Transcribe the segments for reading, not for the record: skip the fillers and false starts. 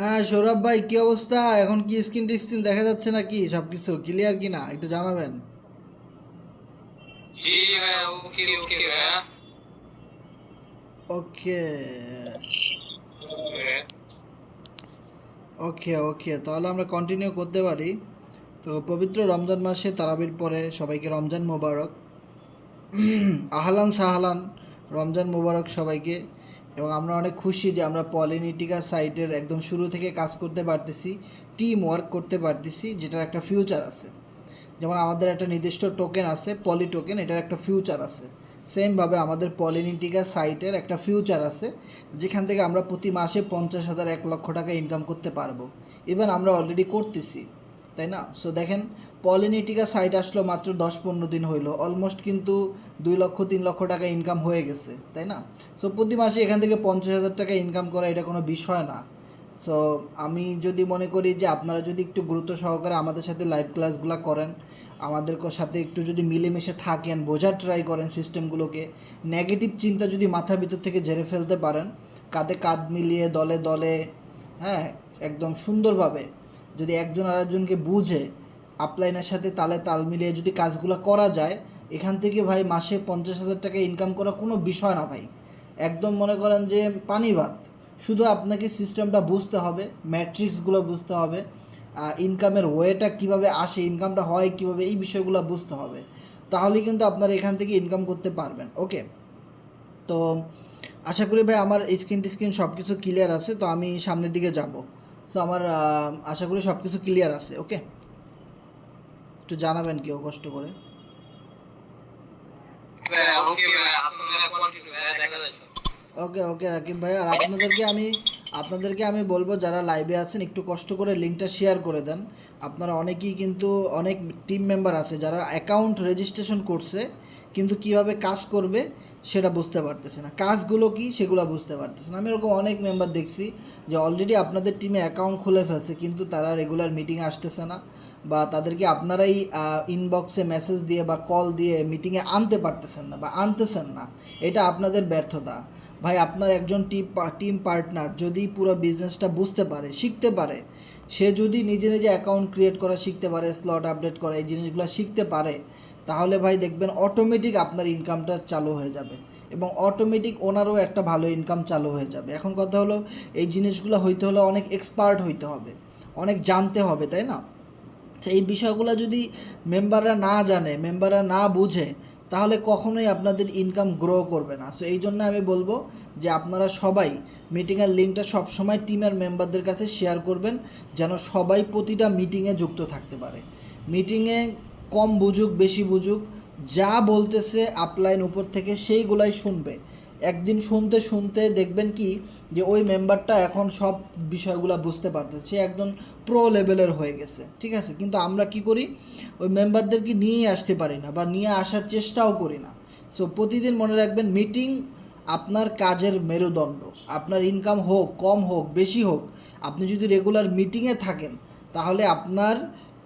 হ্যাঁ সৌরভ ভাই, কি অবস্থা? এখন কি স্ক্রিন টিস্ক্রিন দেখা যাচ্ছে নাকি? সব কিছু ক্লিয়ার কি না একটু জানাবেন। জি ভাইয়া, ওকে ওকে ভাইয়া। ওকে ওকে ওকে, তাহলে আমরা কন্টিনিউ করতে পারি। তো পবিত্র রমজান মাসে তারাবির পরে সবাইকে রমজান মোবারক। আহলান সাহালান, রমজান মোবারক সবাইকে। এবং আমরা অনেক খুশি যে আমরা পলিনিটিকা সাইটের একদম শুরু থেকে কাজ করতে পারতেছি, টিম ওয়ার্ক করতে পারতেছি, যেটার একটা ফিউচার আছে। যেমন আমাদের একটা নির্দিষ্ট টোকেন আছে, পলি টোকেন, এটার একটা ফিউচার আছে। সেমভাবে আমাদের পলিনিটিকা সাইটের একটা ফিউচার আছে, যেখান থেকে আমরা প্রতি মাসে 50,000 1,00,000 টাকা ইনকাম করতে পারবো। ইভেন আমরা অলরেডি করতেছি, তাই না? সো দেখেন, পলিনিটিকা সাইট আসলো মাত্র 10-15 দিন হইলো, অলমোস্ট কিন্তু 2 লক্ষ 3 লক্ষ টাকা ইনকাম হয়ে গেছে, তাই না? সো প্রতি মাসে এখান থেকে 50,000 টাকা ইনকাম করা এটা কোনো বিষয় না। সো আমি যদি মনে করি যে আপনারা যদি একটু গুরুত্ব সহকারে আমাদের সাথে লাইভ ক্লাসগুলো করেন, আমাদের সাথে একটু যদি মিলেমিশে থাকেন, বোঝার ট্রাই করেন সিস্টেমগুলোকে, নেগেটিভ চিন্তা যদি মাথার ভিতর থেকে ঝেড়ে ফেলতে পারেন, কাঁধে কাঁধ মিলিয়ে দলে দলে, হ্যাঁ, একদম সুন্দরভাবে যদি একজন আরেকজনকে বুঝে আপলাইনের সাথে তালে তাল মিলিয়ে যদি কাজগুলো করা যায়, এখান থেকে ভাই মাসে 50,000 টাকা ইনকাম করা কোনো বিষয় না ভাই। একদম মনে করেন যে পানি ভাত। শুধু আপনাকে সিস্টেমটা বুঝতে হবে, ম্যাট্রিক্সগুলো বুঝতে হবে, ইনকামের ওয়েটা কীভাবে আসে, ইনকামটা হয় কীভাবে, এই বিষয়গুলো বুঝতে হবে। তাহলেই কিন্তু আপনারা এখান থেকে ইনকাম করতে পারবেন। ওকে, তো আশা করি ভাই আমার স্ক্রিন টিস্ক্রিন সব কিছু ক্লিয়ার আছে। তো আমি সামনের দিকে যাব। সো আমার আশা করি সব কিছু ক্লিয়ার আছে। ওকে, একটু জানাবেন কেউ কষ্ট করে। ভাইয়া, ওকে ভাইয়া, আলহামদুলিল্লাহ, কন্টিনিউ ভাইয়া, দেখা যাচ্ছে। ওকে ওকে রাকিব ভাই, আর আপনাদেরকে আমি বলবো যারা লাইভে আছেন একটু কষ্ট করে লিঙ্কটা শেয়ার করে দেন। আপনারা অনেকেই কিন্তু, অনেক টিম মেম্বার আছে যারা অ্যাকাউন্ট রেজিস্ট্রেশন করছে, কিন্তু কিভাবে কাজ করবে সেটা বুঝতে পারতেছে না, কাজগুলো কি সেগুলো বুঝতে পারতেছে না। আমি এরকম অনেক মেম্বার দেখছি যে অলরেডি আপনাদের টিমে অ্যাকাউন্ট খুলে ফেলছে, কিন্তু তারা রেগুলার মিটিংয়ে আসতেছে না, বা তাদেরকে আপনারাই ইনবক্সে মেসেজ দিয়ে বা কল দিয়ে মিটিংয়ে আনতে পারতেছেন না বা আনতেছেন না। এটা আপনাদের ব্যর্থতা। ভাই আপনার একজন টিম পার্টনার যদি পুরো বিজনেসটা বুঝতে পারে, শিখতে পারে, সে যদি নিজে নিজে অ্যাকাউন্ট ক্রিয়েট করা শিখতে পারে, স্লট আপডেট করা, এই জিনিসগুলো শিখতে পারে, তাহলে ভাই দেখবেন অটোমেটিক আপনার ইনকামটা চালু হয়ে যাবে, এবং অটোমেটিক ওনারও একটা ভালো ইনকাম চালু হয়ে যাবে। এখন কথা হলো, এই জিনিসগুলো হইতে হলে অনেক এক্সপার্ট হইতে হবে, অনেক জানতে হবে, তাই না? এই বিষয়গুলো যদি মেম্বাররা না জানে, মেম্বাররা না বুঝে, তাহলে কখনোই আপনাদের ইনকাম গ্রো করবে না। সো এই জন্য আমি বলবো যে আপনারা সবাই মিটিংয়ের লিঙ্কটা সবসময় টিমের মেম্বারদের কাছে শেয়ার করবেন, যেন সবাই প্রতিটা মিটিংয়ে যুক্ত থাকতে পারে। মিটিংয়ে কম বুঝুক বেশি বুঝুক, যা বলতেছে আপলাইন উপর থেকে সেইগুলাই শুনবে। একদিন শুনতে শুনতে দেখবেন কি, যে ওই মেম্বারটা এখন সব বিষয়গুলো বুঝতে পারতেছে, সে একদম প্রো লেভেলের হয়ে গেছে, ঠিক আছে? কিন্তু আমরা কি করি, ওই মেম্বারদেরকে নিয়ে আসতে পারি না বা নিয়ে আসার চেষ্টাও করি না। সো প্রতিদিন মনে রাখবেন, মিটিং আপনার কাজের মেরুদণ্ড। আপনার ইনকাম হোক কম হোক বেশি হোক, আপনি যদি রেগুলার মিটিংয়ে থাকেন, তাহলে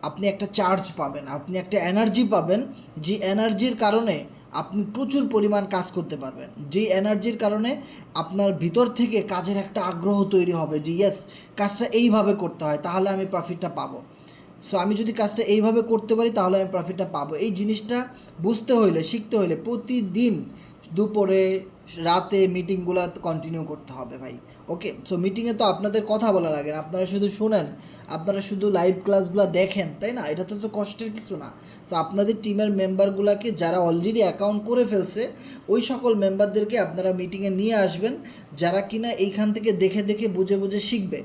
আপনি একটা চার্জ পাবেন, আপনি একটা এনার্জি পাবেন, যে এনার্জির কারণে আপনি প্রচুর পরিমাণ কাজ করতে পারবেন, যেই এনার্জির কারণে আপনার ভিতর থেকে কাজের একটা আগ্রহ তৈরি হবে, যে ইয়েস, কাজটা এইভাবে করতে হয় তাহলে আমি প্রফিটটা পাবো। সো আমি যদি কাজটা এইভাবে করতে পারি তাহলে আমি প্রফিটটা পাবো। এই জিনিসটা বুঝতে হইলে, শিখতে হইলে প্রতিদিন দুপুরে রাতে মিটিংগুলো কন্টিনিউ করতে হবে ভাই। ওকে, সো মিটিংয়ে তো আপনাদের কথা বলা লাগে না, আপনারা শুধু শুনেন, আপনারা শুধু লাইভ ক্লাসগুলো দেখেন, তাই না? এটা তো কষ্টের কিছু না। সো আপনাদের টিমের মেম্বারগুলোকে যারা অলরেডি অ্যাকাউন্ট করে ফেলছে, ওই সকল মেম্বারদেরকে আপনারা মিটিংয়ে নিয়ে আসবেন, যারা কিনা এইখান থেকে দেখে দেখে বুঝে বুঝে শিখবে।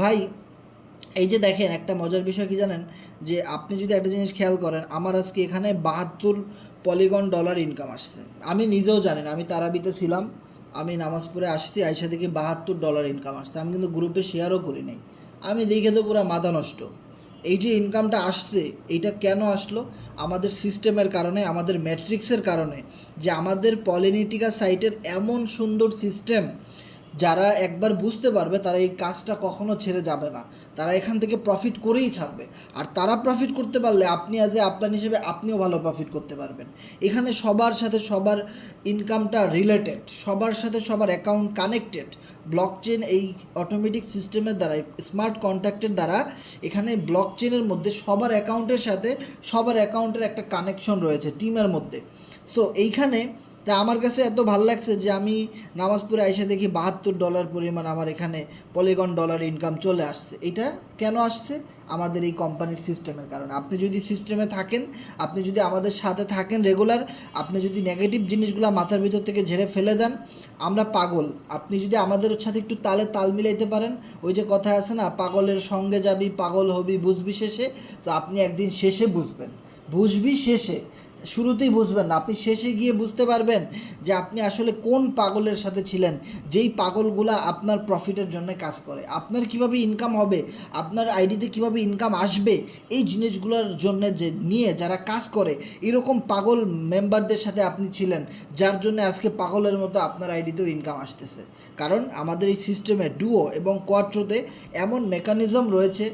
ভাই এই যে দেখেন, একটা মজার বিষয় কি জানেন, যে আপনি যদি একটা জিনিস খেয়াল করেন, আমার আজকে এখানে 72 পলিগন ডলার ইনকাম আসছে। আমি নিজেও জানি না, আমি তারাবিতে ছিলাম, আমি নামাজ পড়ে আসছি, আইসা দেখি $72 ইনকাম আসছে। আমি কিন্তু গ্রুপে শেয়ারও করি নাই, আমি দেখে তো পুরো মাথা নষ্ট। এই যে ইনকামটা আসছে, এইটা কেন আসলো? আমাদের সিস্টেমের কারণে, আমাদের ম্যাট্রিক্সের কারণে, যে আমাদের পলিনিটিকা সাইটের এমন সুন্দর সিস্টেম, যারা একবার বুঝতে পারবে তারা এই কাজটা কখনো ছেড়ে যাবে না, তারা এখান থেকে প্রফিট করেই ছাড়বে। আর তারা প্রফিট করতে পারলে আপনি অ্যাজ এ আপলাইন হিসেবে আপনিও ভালো প্রফিট করতে পারবেন। এখানে সবার সাথে সবার ইনকামটা রিলেটেড, সবার সাথে সবার অ্যাকাউন্ট কানেক্টেড। ব্লকচেন এই অটোমেটিক সিস্টেমের দ্বারা, স্মার্ট কন্ট্রাক্টের দ্বারা এখানে ব্লকচেনের মধ্যে সবার অ্যাকাউন্টের সাথে সবার অ্যাকাউন্টের একটা কানেকশন রয়েছে টিমের মধ্যে। সো এইখানে তা আমার কাছে এত ভালো লাগছে যে আমি নামাজপুরে এসে দেখি $72 পরিমাণ আমার এখানে পলিগন ডলার ইনকাম চলে আসছে। এটা কেন আসছে? আমাদের এই কোম্পানির সিস্টেমের কারণে। আপনি যদি সিস্টেমে থাকেন, আপনি যদি আমাদের সাথে থাকেন রেগুলার, আপনি যদি নেগেটিভ জিনিসগুলো মাথার ভিতর থেকে ঝেড়ে ফেলে দেন, আমরা পাগল। আপনি যদি আমাদের সাথে একটু তালে তাল মিলাইতে পারেন, ওই যে কথা আছে না, পাগলের সঙ্গে যাবি পাগল হবি বুঝবি শেষে, তো আপনি একদিন শেষে বুঝবেন, বুঝবি শেষে, শুরুতেই বুঝবেন না, আপনি শেষে গিয়ে বুঝতে পারবেন যে আপনি আসলে কোন পাগলের সাথে ছিলেন, যেই পাগলগুলা আপনার প্রফিটের জন্য কাজ করে। আপনার কিভাবে ইনকাম হবে, আপনার আইডিতে কিভাবে ইনকাম আসবে, এই জিনিসগুলোর জন্য যে নিয়ে যারা কাজ করে, এরকম পাগল মেম্বারদের সাথে আপনি ছিলেন, যার জন্য আজকে পাগলের মতো আপনার আইডিতেও ইনকাম আসতেছে। কারণ আমাদের এই সিস্টেমে ডুও এবং কোয়াট্রোতে এমন মেকানিজম রয়েছে,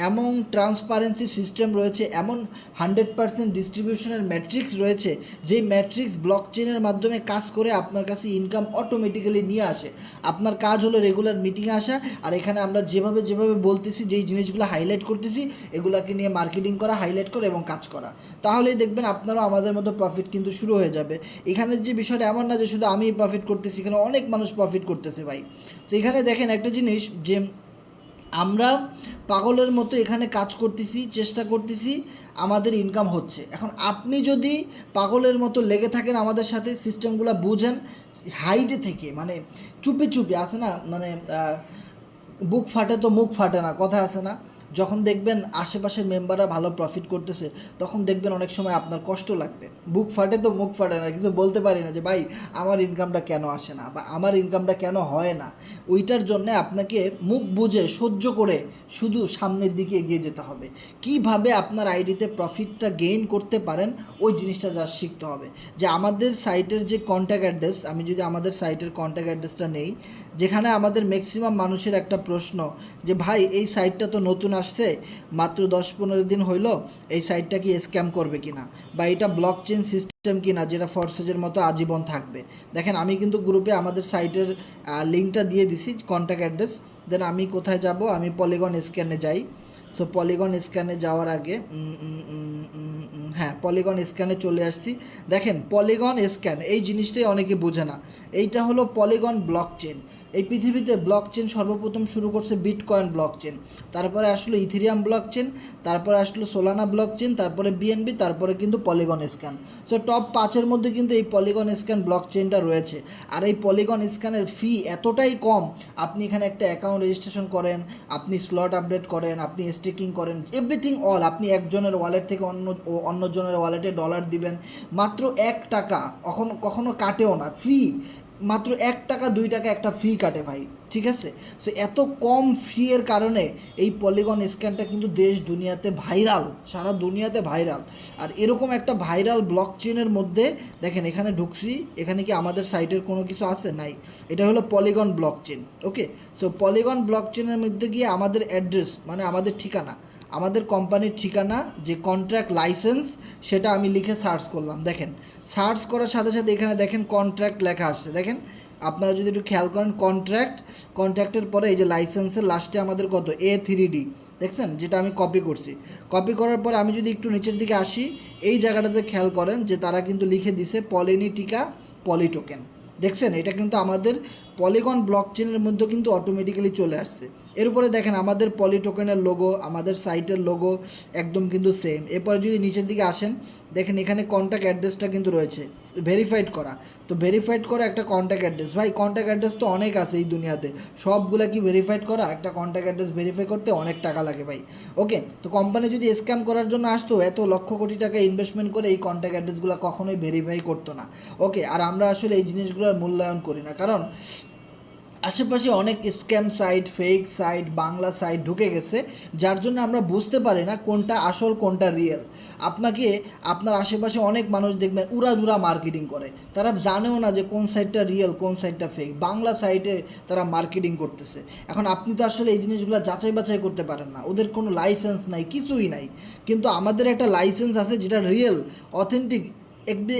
এমন ট্রান্সপারেন্সি সিস্টেম রয়েছে, এমন 100% ডিস্ট্রিবিউশনের ম্যাট্রিক্স রয়েছে, যেই ম্যাট্রিক্স ব্লকচেনের মাধ্যমে কাজ করে আপনার কাছে ইনকাম অটোমেটিক্যালি নিয়ে আসে। আপনার কাজ হলো রেগুলার মিটিংয়ে আসা, আর এখানে আমরা যেভাবে বলতেছি, যেই জিনিসগুলো হাইলাইট করতেছি, এগুলাকে নিয়ে মার্কেটিং করা, হাইলাইট করা এবং কাজ করা। তাহলেই দেখবেন আপনারাও আমাদের মতো প্রফিট কিন্তু শুরু হয়ে যাবে। এখানে যে বিষয়টা এমন না যে শুধু আমিই প্রফিট করতেছি, এখানে অনেক মানুষ প্রফিট করতেছে ভাই। তো এখানে দেখেন একটা জিনিস, যে আমরা পাগলের মতো এখানে কাজ করতেছি, চেষ্টা করতেছি, আমাদের ইনকাম হচ্ছে। এখন আপনি যদি পাগলের মতো লেগে থাকেন আমাদের সাথে, সিস্টেমগুলো বুঝেন, হাইডে থেকে, মানে চুপি চুপি আছে না, মানে বুক ফাটে তো মুখ ফাটে না, কথা আছে না, যখন দেখবেন আশেপাশের মেম্বাররা ভালো প্রফিট করতেছে, তখন দেখবেন অনেক সময় আপনার কষ্ট লাগবে। বুক ফাটে তো মুখ ফাটে না, কিছু বলতে পারি না যে ভাই আমার ইনকামটা কেন আসে না বা আমার ইনকামটা কেন হয় না। ওইটার জন্যে আপনাকে মুখ বুঝে সহ্য করে শুধু সামনের দিকে এগিয়ে যেতে হবে। কিভাবে আপনার আইডিতে প্রফিটটা গেইন করতে পারেন, ওই জিনিসটা যা শিখতে হবে। যে আমাদের সাইটের যে কন্ট্যাক্ট অ্যাড্রেস, আমি যদি আমাদের সাইটের কন্ট্যাক্ট অ্যাড্রেসটা নেই, যেখানে আমাদের ম্যাক্সিমাম মানুষের একটা প্রশ্ন যে ভাই এই সাইটটা তো নতুন আসছে, মাত্র 10-15 দিন হইল, এই সাইটটা কি স্ক্যাম করবে কিনা, বা এটা ব্লকচেন সিস্টেম কিনা যেটা ফরসেজের মতো আজীবন থাকবে। দেখেন আমি কিন্তু গ্রুপে আমাদের সাইটের লিঙ্কটা দিয়ে দিছি, কন্ট্যাক্ট অ্যাড্রেস। দেন আমি কোথায় যাব, আমি পলিগন স্ক্যানে যাই। সো পলিগন স্ক্যানে যাওয়ার আগে হ্যাঁ, পলিগন স্ক্যানে চলে আসছি। দেখেন পলিগন স্ক্যান এই জিনিসটাই অনেকে বোঝে না। এইটা হলো পলিগন ব্লকচেন। এই পৃথিবীতে ব্লকচেন সর্বপ্রথম শুরু করছে বিটকয়েন ব্লকচেন, তারপরে আসলো ইথেরিয়াম ব্লকচেন, তারপরে আসলো সোলানা ব্লকচেন, তারপরে বিএনবি, তারপরে কিন্তু পলিগন স্ক্যান। সো টপ 5-এর মধ্যে কিন্তু এই পলিগন স্ক্যান ব্লকচেনটা রয়েছে। আর এই পলিগন স্ক্যানের ফি এতটাই কম, আপনি এখানে একটা অ্যাকাউন্ট রেজিস্ট্রেশন করেন, আপনি স্লট আপডেট করেন, আপনি স্টেকিং করেন, এভরিথিং অল, আপনি একজনের ওয়ালেট থেকে অন্যজনের ওয়ালেটে ডলার দিবেন, মাত্র $1, কখনো কাটেও না ফি, মাত্র $1 $2 একটা ফি কাটে ভাই, ঠিক আছে। সো এত কম ফি এর কারণে এই পলিগন স্ক্যানটা কিন্তু দেশ দুনিয়াতে ভাইরাল, সারা দুনিয়াতে ভাইরাল। আর এরকম একটা ভাইরাল ব্লকচেনের মধ্যে দেখেন এখানে ঢুকছি, এখানে কি আমাদের সাইটের কোনো কিছু আছে? নাই। এটা হলো পলিগন ব্লকচেন, ওকে। সো পলিগন ব্লকচেনের মধ্যে গিয়ে আমাদের অ্যাড্রেস, মানে আমাদের ঠিকানা, আমাদের কোম্পানির ঠিকানা, যে কন্ট্রাক্ট লাইসেন্স, সেটা আমি লিখে সার্চ করলাম। দেখেন সার্চ করার সাথে সাথে এখানে দেখেন কন্ট্রাক্ট লেখা আসছে। দেখেন আপনারা যদি একটু খেয়াল করেন, কন্ট্রাক্টের পরে এই যে লাইসেন্সের লাস্টে আমাদের কত A3D দেখছেন, যেটা আমি কপি করছি। কপি করার পরে আমি যদি একটু নিচের দিকে আসি, এই জায়গাটাতে খেয়াল করেন যে তারা কিন্তু লিখে দিছে পলিনিটিকা পলিটোকেন। দেখছেন এটা কিন্তু আমাদের পলিগন ব্লকচেনের মধ্যে কিন্তু অটোমেটিক্যালি চলে আসছে। এর উপরে দেখেন আমাদের পলিটোকেনের লোগো, আমাদের সাইটের লোগো একদম কিন্তু সেম। এরপরে যদি নিচের দিকে আসেন, দেখেন এখানে কন্ট্যাক্ট অ্যাড্রেসটা কিন্তু রয়েছে ভেরিফাইড করা। তো ভেরিফাইড করা একটা কন্ট্যাক্ট অ্যাড্রেস, ভাই কন্ট্যাক্ট অ্যাড্রেস তো অনেক আছে এই দুনিয়াতে, সবগুলা কি ভেরিফাইড করা? একটা কন্ট্যাক্ট অ্যাড্রেস ভেরিফাই করতে অনেক টাকা লাগে ভাই, ওকে। তো কোম্পানি যদি স্ক্যাম করার জন্য আসতো, এত লক্ষ কোটি টাকা ইনভেস্টমেন্ট করে এই কন্ট্যাক্ট অ্যাড্রেসগুলো কখনোই ভেরিফাই করতো না, ওকে। আর আমরা আসলে এই জিনিসগুলোর মূল্যায়ন করি না, কারণ আশেপাশে অনেক scam site, fake site, Bangla site ঢুকে গেছে, যার জন্য আমরা বুঝতে পারি না কোনটা আসল কোনটা রিয়েল। আপনাকে আপনার আশেপাশে অনেক মানুষ দেখবেন উড়াধুরা মার্কেটিং করে, তারা জানেও না যে কোন সাইটটা রিয়েল কোন সাইটটা ফেক। বাংলা সাইটে তারা মার্কেটিং করতেছে। এখন আপনি তো আসলে এই জিনিসগুলো যাচাই বাছাই করতে পারেন না, ওদের কোনো লাইসেন্স নাই, কিছুই নাই। কিন্তু আমাদের একটা লাইসেন্স আছে যেটা রিয়েল অথেন্টিক।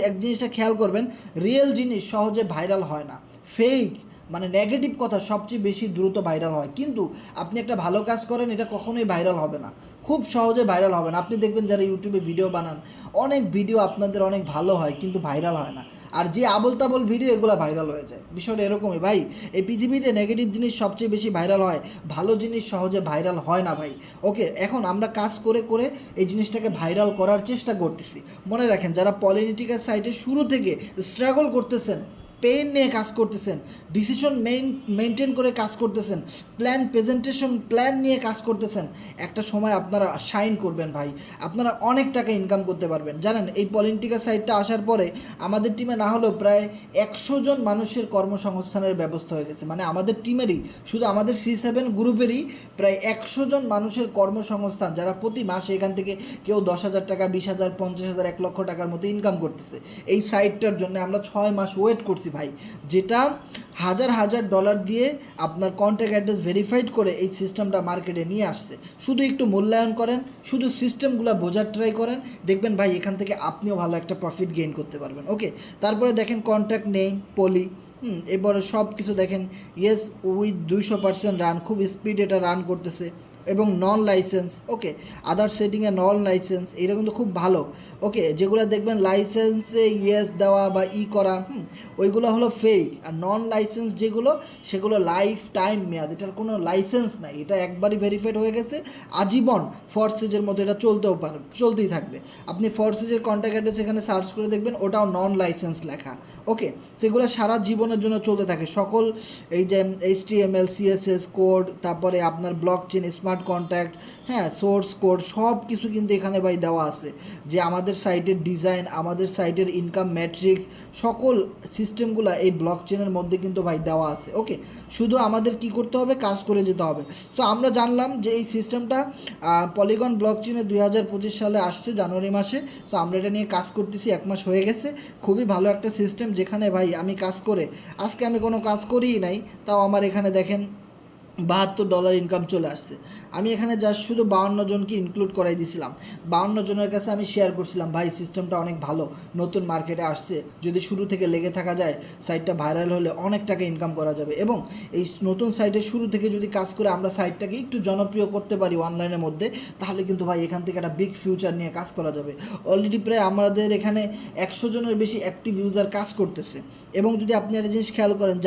এক জিনিসটা খেয়াল করবেন, রিয়েল জিনিস সহজে ভাইরাল হয় না, ফেক মানে নেগেটিভ কথা সবচেয়ে বেশি দ্রুত ভাইরাল হয়। কিন্তু আপনি একটা ভালো কাজ করেন, এটা কখনোই ভাইরাল হবে না, খুব সহজে ভাইরাল হবে না। আপনি দেখবেন যারা ইউটিউবে ভিডিও বানান, অনেক ভিডিও আপনাদের অনেক ভালো হয় কিন্তু ভাইরাল হয় না, আর যে আবল তাবল ভিডিও এগুলো ভাইরাল হয়ে যায়। বিষয়টা এরকমই ভাই, এই পৃথিবীতে নেগেটিভ জিনিস সবচেয়ে বেশি ভাইরাল হয়, ভালো জিনিস সহজে ভাইরাল হয় না ভাই। ওকে, এখন আমরা কাজ করে করে এই জিনিসটাকে ভাইরাল করার চেষ্টা করতেছি। মনে রাখেন, যারা পলিটিক্যাল সাইটে শুরু থেকে স্ট্রাগল করতেছেন, পেন নিয়ে কাজ করতেছেন, ডিসিশন মেনটেন করে কাজ করতেছেন, প্রেজেন্টেশন প্ল্যান নিয়ে কাজ করতেছেন, একটা সময় আপনারা শাইন করবেন ভাই, আপনারা অনেক টাকা ইনকাম করতে পারবেন। জানেন, এই পলিটিক্যাল সাইটটা আসার পরে আমাদের টিমে না হলেও প্রায় 100 জন মানুষের কর্মসংস্থানের ব্যবস্থা হয়ে গেছে। মানে আমাদের টিমেরই, শুধু আমাদের C7 গ্রুপেরই প্রায় 100 জন মানুষের কর্মসংস্থান, যারা প্রতি মাসে এখান থেকে কেউ 10,000 টাকা, 20,000, 50,000, 1 লক্ষ টাকার মতো ইনকাম করতেছে। এই সাইটটার জন্য আমরা 6 মাস ওয়েট করছি ভাই, যেটা হাজার হাজার ডলার দিয়ে আপনার কন্ট্যাক্ট অ্যাড্রেস ভেরিফাইড করে এই সিস্টেমটা মার্কেটে নিয়ে আসছে। শুধু একটু মূল্যায়ন করেন, শুধু সিস্টেমগুলো বোঝার ট্রাই করেন, দেখবেন ভাই এখান থেকে আপনিও ভালো একটা প্রফিট গেইন করতে পারবেন। ওকে, তারপরে দেখেন কন্ট্যাক্ট নেই, পলি, এরপরে সব কিছু দেখেন ইয়েস উইথ 200% রান, খুব স্পিড এটা রান করতেছে, এবং নন লাইসেন্স। ওকে, আদার সেটিংয়ে নন লাইসেন্স, এটা কিন্তু খুব ভালো। ওকে, যেগুলো দেখবেন লাইসেন্সে ইয়েস দেওয়া বা করা, ওইগুলো হলো ফেক। আর নন লাইসেন্স যেগুলো, সেগুলো লাইফ টাইম মেয়াদ, এটার কোনো লাইসেন্স নাই, এটা একবারই ভেরিফাইড হয়ে গেছে, আজীবন ফরসেজের মতো এটা চলতেই থাকবে। আপনি ফরসেজের কন্ট্যাক্ট অ্যাড্রেস এখানে সার্চ করে দেখবেন, ওটাও নন লাইসেন্স লেখা। ওকে, সেগুলো সারা জীবনের জন্য চলতে থাকে। সকল এই যে HTML, CSS কোড, তারপরে আপনার block chain, smart contact, source code, সব কিছু কিন্তু এখানে ভাই দেওয়া আছে। যে আমাদের সাইটের ডিজাইন, আমাদের সাইটের ইনকাম ম্যাট্রিক্স, সকল সিস্টেমগুলো এই ব্লক চেনের মধ্যে কিন্তু ভাই দেওয়া আছে। ওকে, শুধু আমাদের কি করতে হবে, কাজ করে যেতে হবে। সো আমরা জানলাম যে এই সিস্টেমটা পলিগন ব্লক চেনে 2025 সালে আসছে জানুয়ারি মাসে। সো আমরা এটা নিয়ে কাজ করতেছি, 1 মাস হয়ে গেছে। খুবই ভালো একটা সিস্টেম, যেখানে ভাই আমি কাজ করে, আজকে আমি কোনো কাজ করিই নাই, তাও আমার এখানে দেখেন $72 ইনকাম চলে আসছে। আমি এখানে জাস্ট শুধু 52 জনকে ইনক্লুড করাই দিয়েছিলাম। 52 জনের কাছে আমি শেয়ার করছিলাম, ভাই সিস্টেমটা অনেক ভালো, নতুন মার্কেটে আসছে, যদি শুরু থেকে লেগে থাকা যায়, সাইটটা ভাইরাল হলে অনেক টাকা ইনকাম করা যাবে। এবং এই নতুন সাইটে শুরু থেকে যদি কাজ করে আমরা সাইটটাকে একটু জনপ্রিয় করতে পারি অনলাইনের মধ্যে, তাহলে কিন্তু ভাই এখান থেকে একটা বিগ ফিউচার নিয়ে কাজ করা যাবে। অলরেডি প্রায় আমাদের এখানে 100 জনের বেশি অ্যাক্টিভ ইউজার কাজ করতেছে। এবং যদি আপনি একটা জিনিস খেয়াল করেন,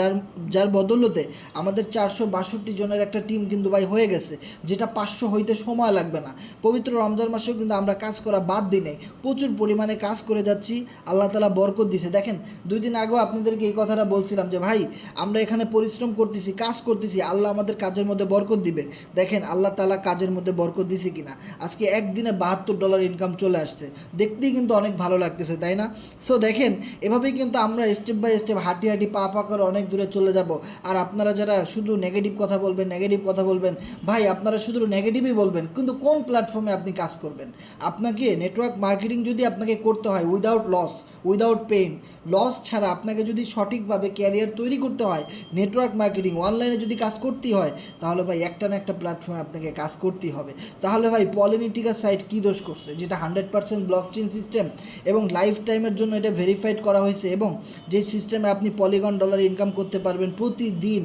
যার বদৌলতে আমাদের 462 জনের একটা টিম কিন্তু ভাই হয়ে গেছে, যেটা 500 হইতে সময় লাগবে না। পবিত্র রমজান মাসেও কিন্তু আমরা কাজ করা বাদ দিই নাই, প্রচুর পরিমাণে কাজ করে যাচ্ছি, আল্লাহ তাআলা বরকত দিছে। দেখেন, 2 দিন আগেও আপনাদেরকে এই কথাটা বলছিলাম যে ভাই আমরা এখানে পরিশ্রম করতেছি, কাজ করতেছি, আল্লাহ আমাদের কাজের মধ্যে বরকত দিবে। দেখেন আল্লাহ তাআলা কাজের মধ্যে বরকত দিছে কিনা। আজকে একদিনে $72 ইনকাম চলে আসছে, দেখতেই কিন্তু অনেক ভালো লাগতেছে, তাই না? সো দেখেন, এভাবেই কিন্তু আমরা স্টেপ বাই স্টেপ হাঁটি হাঁটি পা পা করে অনেক দূরে চলে যাব। আর আপনারা যারা শুধু নেগেটিভ কথা বলবেন, ভাই আপনারা শুধু নেগেটিভই বলবেন, কিন্তু কোন প্ল্যাটফর্মে আপনি কাজ করবেন? আপনাকে নেটওয়ার্ক মার্কেটিং যদি আপনাকে করতে হয় without loss, without pain, loss ছাড়া আপনাকে যদি সঠিকভাবে ক্যারিয়ার তৈরি করতে হয়, নেটওয়ার্ক মার্কেটিং অনলাইনে যদি কাজ করতেই হয়, তাহলে ভাই একটা না একটা প্ল্যাটফর্মে আপনাকে কাজ করতেই হবে। তাহলে ভাই পলিটিক্যাল সাইট কী দোষ করছে, যেটা 100% ব্লকচেন সিস্টেম এবং লাইফ টাইমের জন্য এটা ভেরিফাইড করা হয়েছে, এবং যে সিস্টেমে আপনি পলিগন ডলার ইনকাম করতে পারবেন প্রতিদিন,